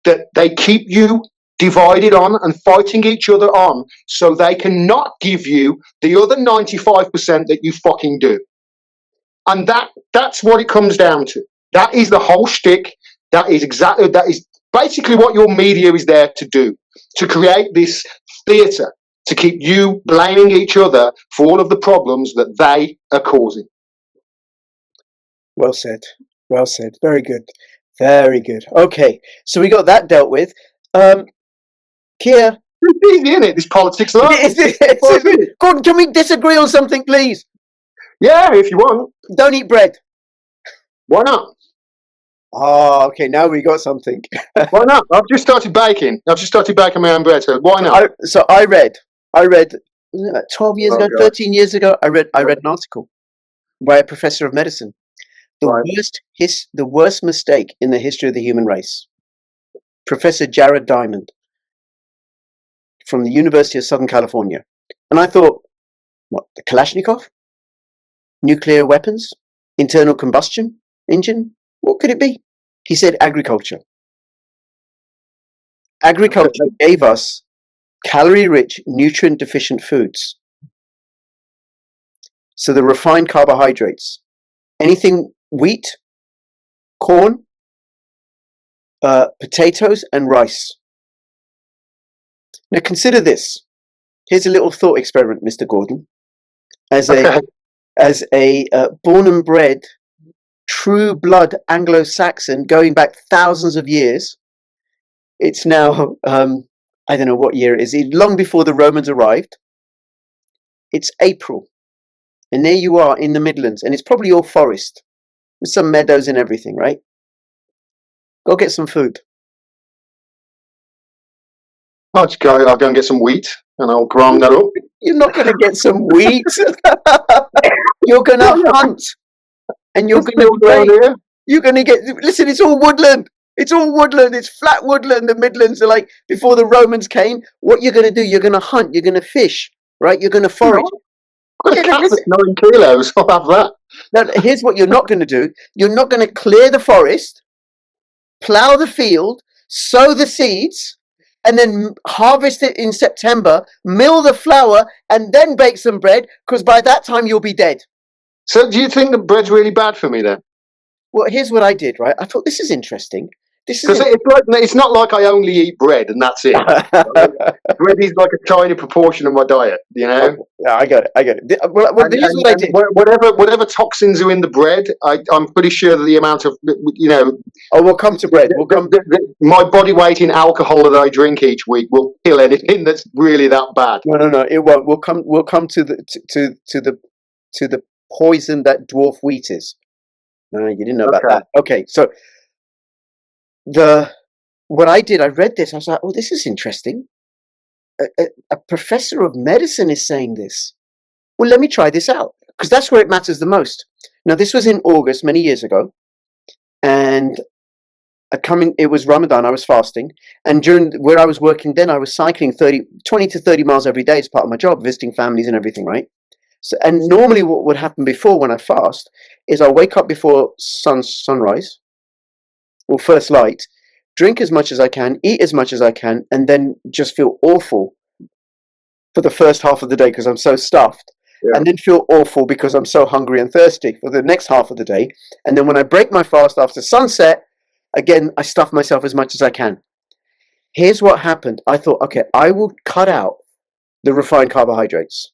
that they keep you divided on and fighting each other on, so they cannot give you the other 95% that you fucking do. And that's what it comes down to. That is the whole shtick. That is basically what your media is there to do, to create this theatre, to keep you blaming each other for all of the problems that they are causing. Well said. Well said. Very good. Very good. Okay, so we got that dealt with. Keir, it's easy, isn't it? This politics life. Gordon, can we disagree on something, please? Yeah, if you want. Don't eat bread. Why not? Oh, okay. Now we got something. Why not? I've just started baking. My own bread. So why not? I read 12 years ago, 13 years ago. I read an article by a professor of medicine. The worst mistake in the history of the human race. Professor Jared Diamond from the University of Southern California. And I thought, what, the Kalashnikov? Nuclear weapons? Internal combustion engine? What could it be? He said agriculture. Agriculture gave us calorie-rich, nutrient-deficient foods. So the refined carbohydrates, anything wheat, corn, potatoes and rice. Now consider this. Here's a little thought experiment, Mr. Gordon. As a born and bred, true blood Anglo-Saxon, going back thousands of years, it's now I don't know what year it is. Long before the Romans arrived. It's April, and there you are in the Midlands, and it's probably all forest with some meadows and everything, right? Go get some food. I'll go and get some wheat, and I'll grind that up. You're not going to get some wheat. You're going to hunt, and you're going to You're going to get. Listen, it's all woodland. It's all woodland. It's flat woodland. The Midlands are like before the Romans came. What you're going to do? You're going to hunt. You're going to fish. Right? You're going to forage. I've got a cat that's 9 kilos. I'll have that. Now, here's what you're not going to do. You're not going to clear the forest, plough the field, sow the seeds, and then harvest it in September, mill the flour, and then bake some bread, because by that time you'll be dead. So do you think the bread's really bad for me then? Well, here's what I did, right? I thought, this is interesting. Because it's not like I only eat bread and that's it. Bread is like a tiny proportion of my diet, you know? Yeah, I get it. Well, here's what I did. Whatever toxins are in the bread, I'm pretty sure that the amount of, you know... Oh, we'll come to bread. My body weight in alcohol that I drink each week will kill anything that's really that bad. No, it won't. We'll come to the poison that dwarf wheat is. No, you didn't know about that. Okay, so... what I did, I read this. I was like, "Oh, this is interesting. A professor of medicine is saying this. Well, let me try this out because that's where it matters the most." Now, this was in August, many years ago, and it was Ramadan. I was fasting, and during where I was working, then I was cycling 20 to 30 miles every day as part of my job, visiting families and everything, right? So, and normally, what would happen before when I fast is I'll wake up before sunrise. Well, first light, drink as much as I can, eat as much as I can, and then just feel awful for the first half of the day because I'm so stuffed, and then feel awful because I'm so hungry and thirsty for the next half of the day. And then when I break my fast after sunset, again, I stuff myself as much as I can. Here's what happened. I thought, okay, I will cut out the refined carbohydrates.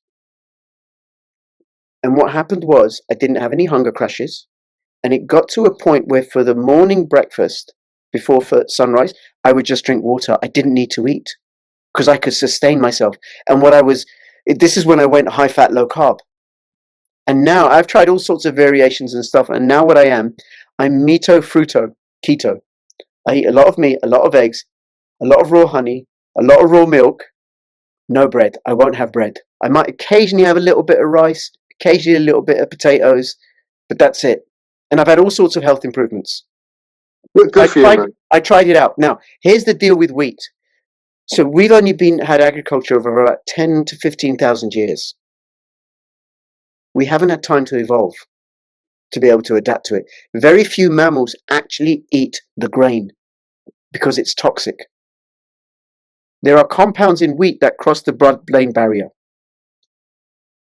And what happened was I didn't have any hunger crashes. And it got to a point where for the morning breakfast, before sunrise, I would just drink water. I didn't need to eat because I could sustain myself. And this is when I went high fat, low carb. And now I've tried all sorts of variations and stuff. And now what I'm keto. I eat a lot of meat, a lot of eggs, a lot of raw honey, a lot of raw milk, no bread. I won't have bread. I might occasionally have a little bit of rice, occasionally a little bit of potatoes, but that's it. And I've had all sorts of health improvements. I tried it out. Now, here's the deal with wheat. So we've only had agriculture over about 10 to 15,000 years. We haven't had time to evolve to be able to adapt to it. Very few mammals actually eat the grain because it's toxic. There are compounds in wheat that cross the blood-brain barrier.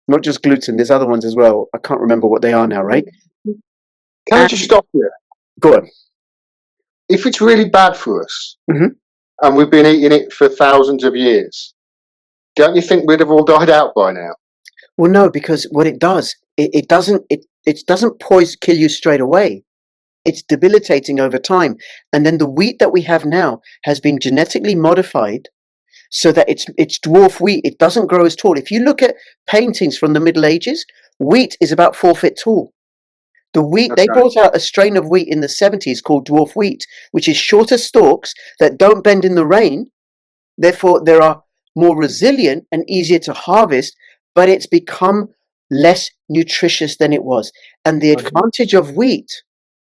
Not just gluten, there's other ones as well. I can't remember what they are now, right? Can I just stop you? Go on. If it's really bad for us, and we've been eating it for thousands of years, don't you think we'd have all died out by now? Well, no, because what it does, it doesn't kill you straight away. It's debilitating over time. And then the wheat that we have now has been genetically modified so that it's dwarf wheat. It doesn't grow as tall. If you look at paintings from the Middle Ages, wheat is about 4 feet tall. The wheat, they brought out a strain of wheat in the 70s called dwarf wheat, which is shorter stalks that don't bend in the rain. Therefore, they are more resilient and easier to harvest, but it's become less nutritious than it was. And the advantage of wheat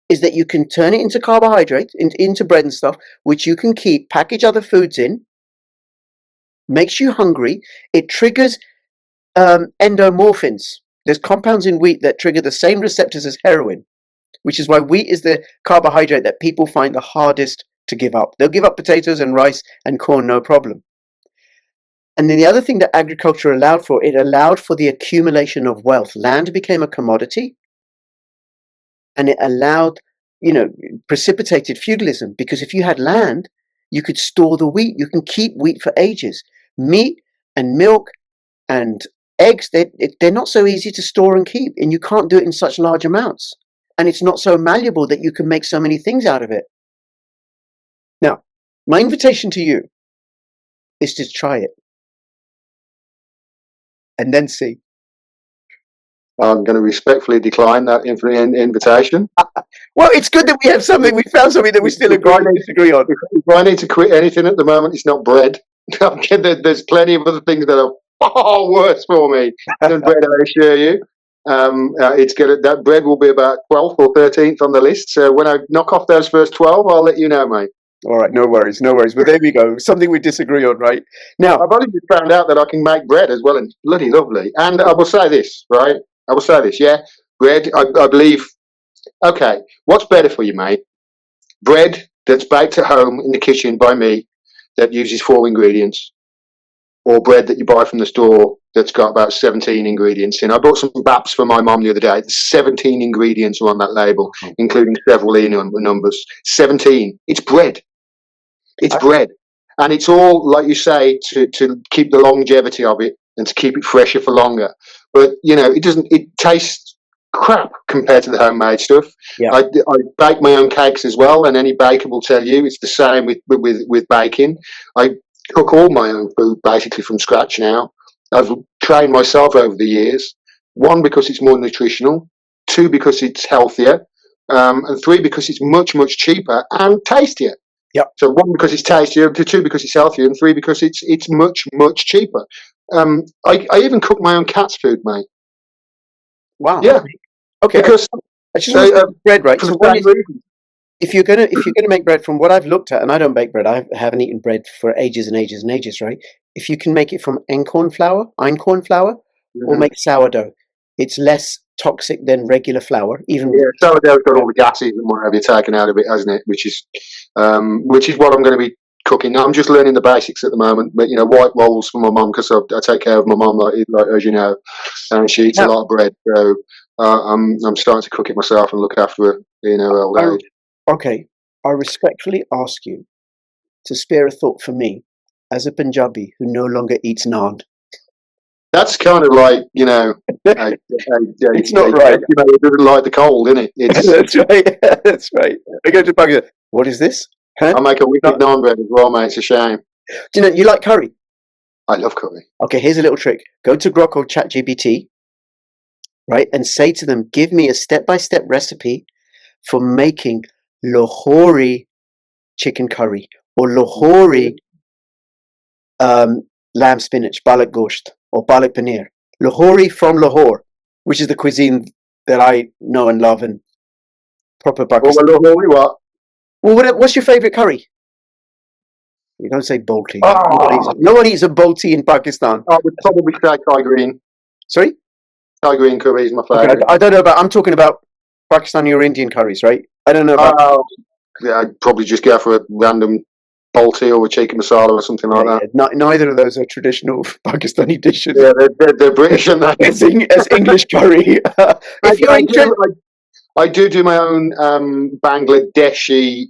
is that you can turn it into carbohydrates, into bread and stuff, which you can keep, package other foods in, makes you hungry. It triggers endomorphins. There's compounds in wheat that trigger the same receptors as heroin, which is why wheat is the carbohydrate that people find the hardest to give up. They'll give up potatoes and rice and corn, no problem. And then the other thing that agriculture allowed for, it allowed for the accumulation of wealth. Land became a commodity, and it allowed precipitated feudalism, because if you had land, you could store the wheat. You can keep wheat for ages. Meat and milk and eggs, they're not so easy to store and keep, and you can't do it in such large amounts. And it's not so malleable that you can make so many things out of it. Now, my invitation to you is to try it and then see. I'm going to respectfully decline that invitation. Well, it's good that we have something. We found something that we still disagree on. If I need to quit anything at the moment, it's not bread. There's plenty of other things that are far worse for me than bread, I assure you. That bread will be about 12th or 13th on the list. So when I knock off those first 12, I'll let you know, mate. All right, no worries. But there we go. Something we disagree on, right? Now, I've only just found out that I can make bread as well, and it's bloody lovely. And I will say this, right? Yeah, bread, I believe. Okay, what's better for you, mate? Bread that's baked at home in the kitchen by me that uses 4 ingredients, or bread that you buy from the store that's got about 17 ingredients in. I bought some baps for my mum the other day. 17 ingredients are on that label, including several E numbers. 17. It's bread. It's bread. And it's all, like you say, to keep the longevity of it and to keep it fresher for longer. But, it tastes crap compared to the homemade stuff. Yeah. I bake my own cakes as well, and any baker will tell you it's the same with baking. I cook all my own food basically from scratch now. I've trained myself over the years. 1, because it's more nutritional. 2, because it's healthier. And 3, because it's much, much cheaper and tastier. Yep. So 1, because it's tastier, 2, because it's healthier, and 3, because it's much, much cheaper. I even cook my own cat's food, mate. Wow. Yeah. Okay. Because I just want to bread, right? So if you're gonna make bread, from what I've looked at, and I don't bake bread, I haven't eaten bread for ages and ages and ages, right? If you can make it from einkorn flour, or make sourdough, it's less toxic than regular flour. Sourdough's got all the gases and whatever taken out of it, hasn't it? Which is what I'm going to be cooking. I'm just learning the basics at the moment, but white rolls for my mum, because I take care of my mum, like as you know, and she eats a lot of bread. So I'm starting to cook it myself and look after her in her old age. Okay, I respectfully ask you to spare a thought for me, as a Punjabi who no longer eats naan. That's kind of like, it's not right. It doesn't like the cold, isn't it? That's right. That's right. I go to Pakistan. What is this? Huh? I make a wicked naan bread as well, mate. It's a shame. Do you like curry? I love curry. Okay, here's a little trick. Go to Grok or ChatGPT, right, and say to them, give me a step-by-step recipe for making Lahori chicken curry or Lahori lamb spinach, balak gosht, or balak paneer. Lahori from Lahore, which is the cuisine that I know and love, and proper Pakistan. Well, Lahori what? Well, what's your favourite curry? You don't say bolti. No one eats a bolti in Pakistan. I would probably say Thai green. Sorry? Thai green curry is my favourite. Okay, I don't know I'm talking about Pakistani or Indian curries, right? I don't know about... I'd probably just go for a random bolti or a chicken masala or something like that. Yeah. Neither of those are traditional Pakistani dishes. Yeah, they're British, aren't they? It's English curry. I do my own Bangladeshi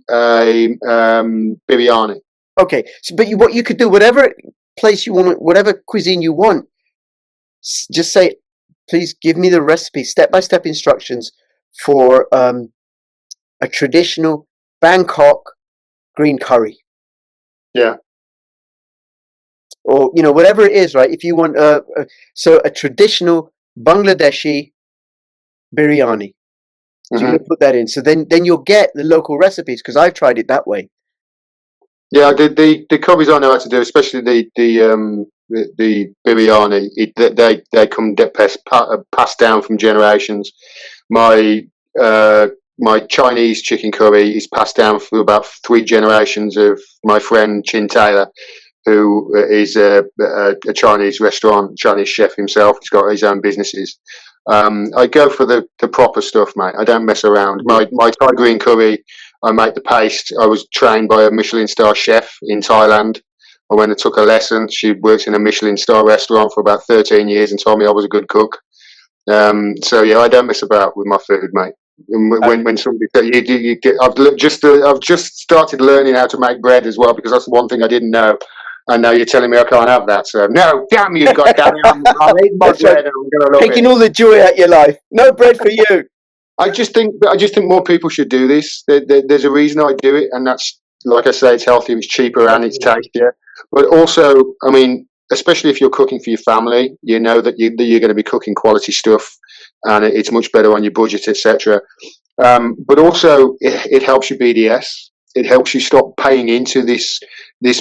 biryani. Okay, but what you could do, whatever place you want, whatever cuisine you want, just say, please give me the recipe, step-by-step instructions for a traditional Bangkok green curry. Yeah. Or, whatever it is, right? If you want a traditional Bangladeshi biryani. So you're going to put that in. So then you'll get the local recipes, because I've tried it that way. Yeah, the curries I know how to do, especially the biryani, they come passed down from generations. My Chinese chicken curry is passed down through about 3 generations of my friend Chin Taylor, who is a Chinese restaurant, Chinese chef himself. He's got his own businesses. I go for the proper stuff, mate. I don't mess around. My Thai green curry, I make the paste. I was trained by a Michelin star chef in Thailand. I went and took a lesson. She works in a Michelin star restaurant for about 13 years and told me I was a good cook. So yeah, I don't mess about with my food, mate. When somebody said I've just started learning how to make bread as well, because that's the one thing I didn't know. And now you're telling me I can't have that. So no, damn you, goddamn it! I'm eating my bread and I'm going to love taking it. all the joy out of your life. No bread for you. I just think more people should do this. There's a reason I do it, and that's, like I say, it's healthier, it's cheaper, and it's tastier. But also, I mean, especially if you're cooking for your family, you know that you're going to be cooking quality stuff, and it's much better on your budget, etc. But also, it helps your BDS. It helps you stop paying into this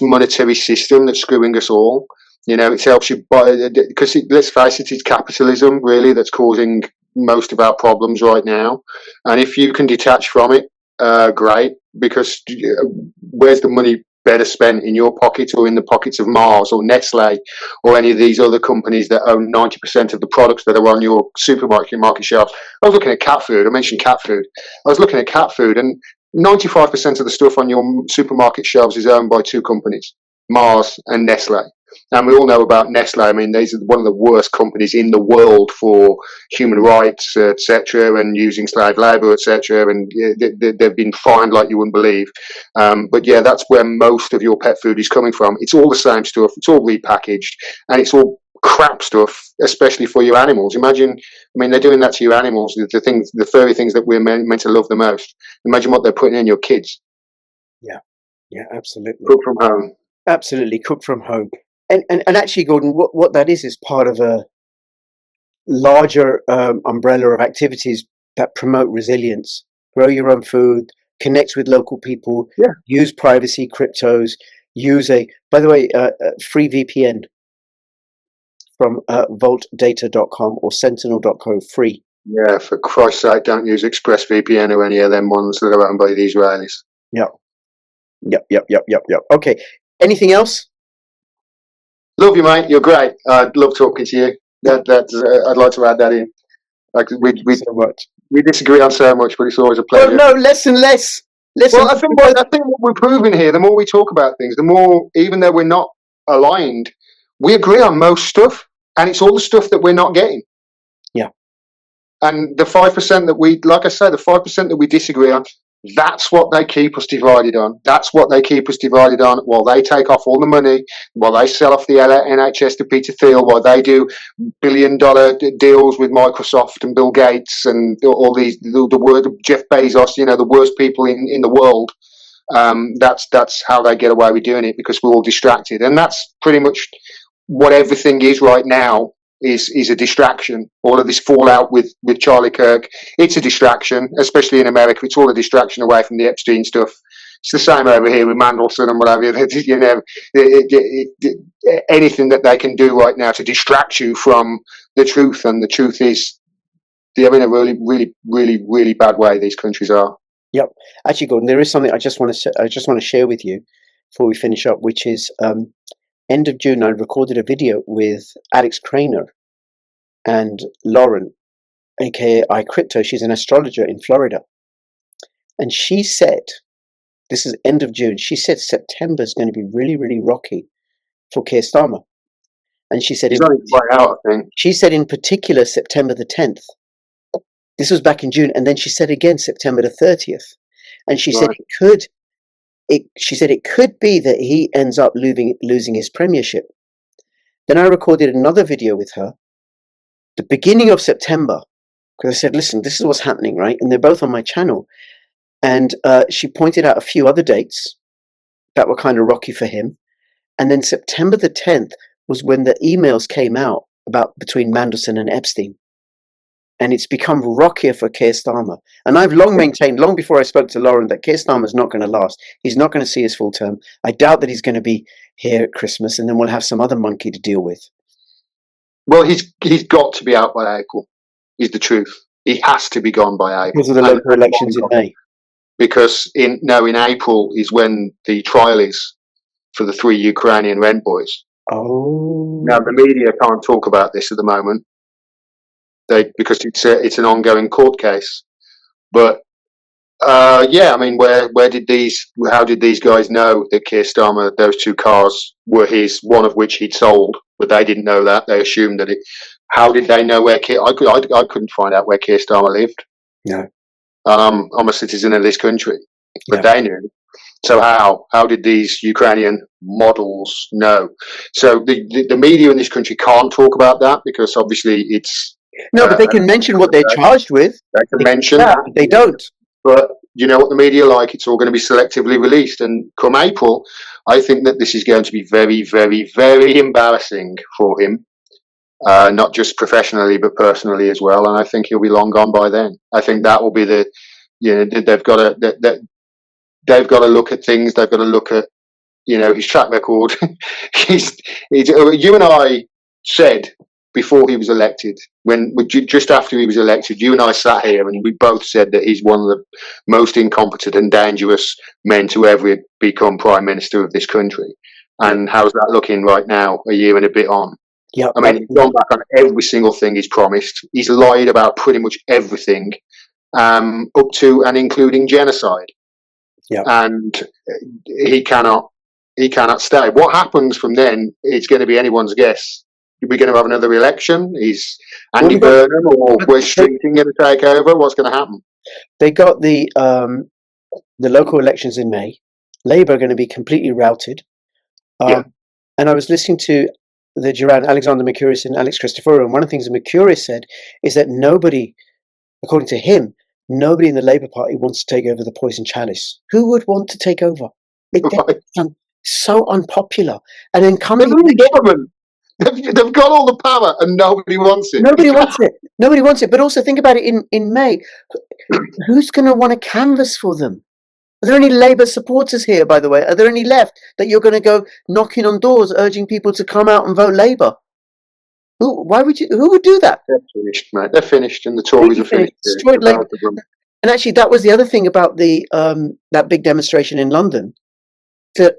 monetary system that's screwing us all. You know, it helps you because let's face it, it's capitalism really that's causing most of our problems right now. And if you can detach from it, great, because where's the money better spent, in your pocket or in the pockets of Mars or Nestle or any of these other companies that own 90% of the products that are on your supermarket market shelves? I was looking at cat food. I mentioned cat food. I was looking at cat food, and 95% of the stuff on your supermarket shelves is owned by two companies, Mars and Nestle. And we all know about Nestle. I mean, these are one of the worst companies in the world for human rights, etc., and using slave labour, etc. And they've been fined like you wouldn't believe. But yeah, that's where most of your pet food is coming from. It's all the same stuff. It's all repackaged, and it's all crap stuff, especially for your animals. Imagine, I mean, they're doing that to your animals, the furry things that we're meant to love the most. Imagine what they're putting in your kids. Yeah, absolutely. Cook from home. Absolutely, cook from home. And actually, Gordon, what that is part of a larger umbrella of activities that promote resilience. Grow your own food, connect with local people, use privacy, cryptos, by the way, free VPN from voltdata.com or sentinel.co, free. Yeah, for Christ's sake, don't use ExpressVPN or any of them ones that are owned by the Israelis. Yep. Okay, anything else? Love you, mate. You're great. I'd love talking to you. I'd like to add that in. Like we disagree on so much, but it's always a pleasure. Well, no, less and less. Well, I think what we're proving here, the more we talk about things, the more, even though we're not aligned, we agree on most stuff, and it's all the stuff that we're not getting. Yeah. And the 5% that we, like I say, the 5% that we disagree on, that's what they keep us divided on. That's what they keep us divided on, while they take off all the money, while they sell off the NHS to Peter Thiel, while they do billion-dollar deals with Microsoft and Bill Gates and all these, the word of Jeff Bezos, you know, the worst people in the world. That's how they get away with doing it, because we're all distracted. And that's pretty much what everything is right now. Is a distraction. All of this fallout with Charlie Kirk, it's a distraction, especially in America. It's all a distraction away from the Epstein stuff. It's the same over here with Mandelson and whatever. You know, anything that they can do right now to distract you from the truth, and the truth is they're in a really, really, really, really bad way. These countries are. Yep. Actually, Gordon, there is something I just want to share with you before we finish up, which is. End of June, I recorded a video with Alex Craner and Lauren, aka iCrypto. She's an astrologer in Florida. And she said, this is end of June, she said September is going to be really, really rocky for Keir Starmer. And she said, she said in particular September the 10th. This was back in June. And then she said again September the 30th. And she said it could be that he ends up losing his premiership. Then I recorded another video with her, the beginning of September, because I said, listen, this is what's happening, right? And they're both on my channel. And she pointed out a few other dates that were kind of rocky for him. And then September the 10th was when the emails came out between Mandelson and Epstein. And it's become rockier for Keir Starmer. And I've long maintained, long before I spoke to Lauren, that Keir Starmer's not going to last. He's not going to see his full term. I doubt that he's going to be here at Christmas, and then we'll have some other monkey to deal with. Well, he's got to be out by April, is the truth. He has to be gone by April. Because of the local elections in May. Because in April is when the trial is for the 3 Ukrainian rent boys. Oh. Now, the media can't talk about this at the moment. Because it's an ongoing court case, but yeah, I mean, how did these guys know that Keir Starmer, those two cars were his, one of which he'd sold, but they didn't know that. They assumed that how did they know where I couldn't find out where Keir Starmer lived. No. I'm a citizen of this country, but Yeah. they knew. So how did these Ukrainian models know? So the media in this country can't talk about that because obviously it's No, but they can mention what they're charged with. they can They mention that, that. but they don't. But you know what the media like? It's all going to be selectively released. And come April, I think that this is going to be very, very, very embarrassing for him. Not just professionally, but personally as well. And I think he'll be long gone by then. I think that will be they've got to look at things. They've got to look at, his track record. You and I said before he was elected, just after he was elected, you and I sat here and we both said that he's one of the most incompetent and dangerous men to ever become prime minister of this country. And how's that looking right now, a year and a bit on? Yeah, I mean, he's gone back on every single thing he's promised. He's lied about pretty much everything, up to and including genocide. Yeah. And he cannot stay. What happens from then is going to be anyone's guess. Are we going to have another election? Is Andy Burnham or Wes Streeting going to take over? What's going to happen? They got the local elections in May. Labour are going to be completely routed. And I was listening to the Duran, Alexander Mercouris and Alex Christoforou, and one of the things that Mercouris said is that nobody, according to him, nobody in the Labour Party wants to take over the poison chalice. Who would want to take over? It's so unpopular. And then coming government. They've got all the power and nobody wants it. Nobody wants it. Nobody wants it. But also think about it in May. Who's going to want to canvass for them? Are there any Labour supporters here, by the way? Are there any left that you're going to go knocking on doors, urging people to come out and vote Labour? Who would do that? They're finished, mate. They're finished, and the Tories are finished. Destroyed Labour. And actually, that was the other thing about the that big demonstration in London. That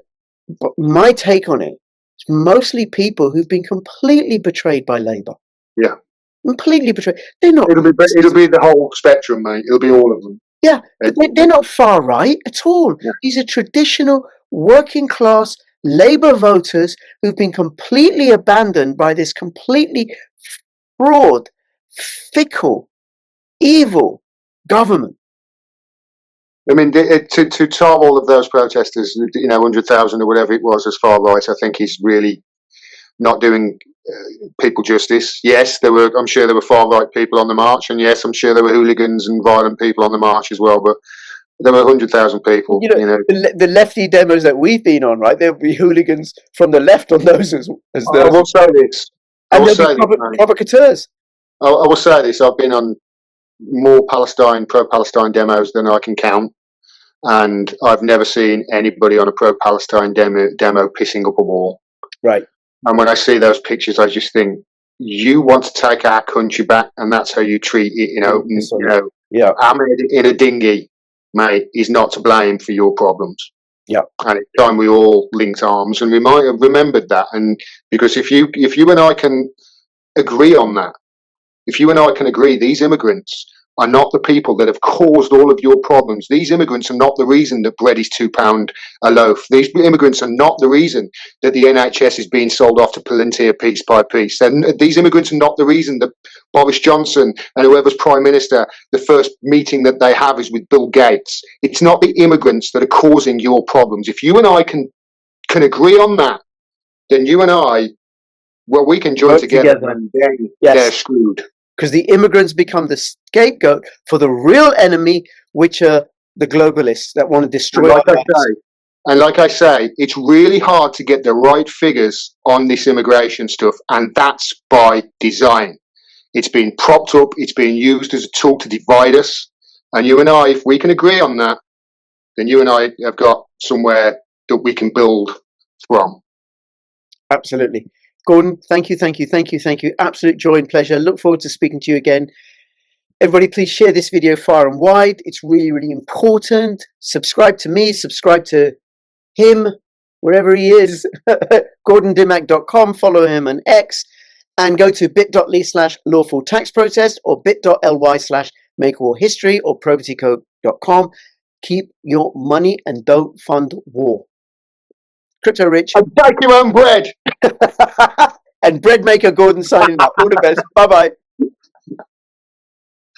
my take on it is mostly people who've been completely betrayed by Labour. Yeah, completely betrayed. They're not. It'll be the whole spectrum, mate. It'll be all of them. Yeah, they're not far right at all. Yeah. These are traditional working class Labour voters who've been completely abandoned by this completely fraud, fickle, evil government. I mean, to tar all of those protesters, 100,000 or whatever it was, as far right, I think he's really not doing people justice. Yes, I'm sure there were far right people on the march, and yes, I'm sure there were hooligans and violent people on the march as well. But there were 100,000 people. The lefty demos that we've been on, right? There'll be hooligans from the left on those as I will say this. And there'll be provocateurs. I will say this. I've been on more pro-Palestine demos than I can count, and I've never seen anybody on a pro-Palestine demo pissing up a wall. Right. And when I see those pictures, I just think, you want to take our country back, and that's how you treat it. Yeah. Ahmed in a dinghy, mate, is not to blame for your problems. Yeah. And it's time we all linked arms, and we might have remembered that. And because if you and I can agree on that, if you and I can agree, these immigrants are not the people that have caused all of your problems. These immigrants are not the reason that bread is £2 a loaf. These immigrants are not the reason that the NHS is being sold off to Palantir piece by piece. And these immigrants are not the reason that Boris Johnson and whoever's Prime Minister, the first meeting that they have is with Bill Gates. It's not the immigrants that are causing your problems. If you and I can agree on that, then you and I, we can join together. And then they're screwed. Because the immigrants become the scapegoat for the real enemy, which are the globalists that want to destroy our lives. And like I say, it's really hard to get the right figures on this immigration stuff, and that's by design. It's been propped up, it's being used as a tool to divide us. And you and I, if we can agree on that, then you and I have got somewhere that we can build from. Absolutely. Gordon, thank you. Absolute joy and pleasure. Look forward to speaking to you again. Everybody, please share this video far and wide. It's really, really important. Subscribe to me, subscribe to him, wherever he is. GordonDimmack.com, follow him on X, and go to bit.ly/lawful tax protest or bit.ly/makewarhistory or propertycode.com. Keep your money and don't fund war. Crypto Rich. And bake your own bread. And bread maker Gordon signing up. All the best. Bye-bye.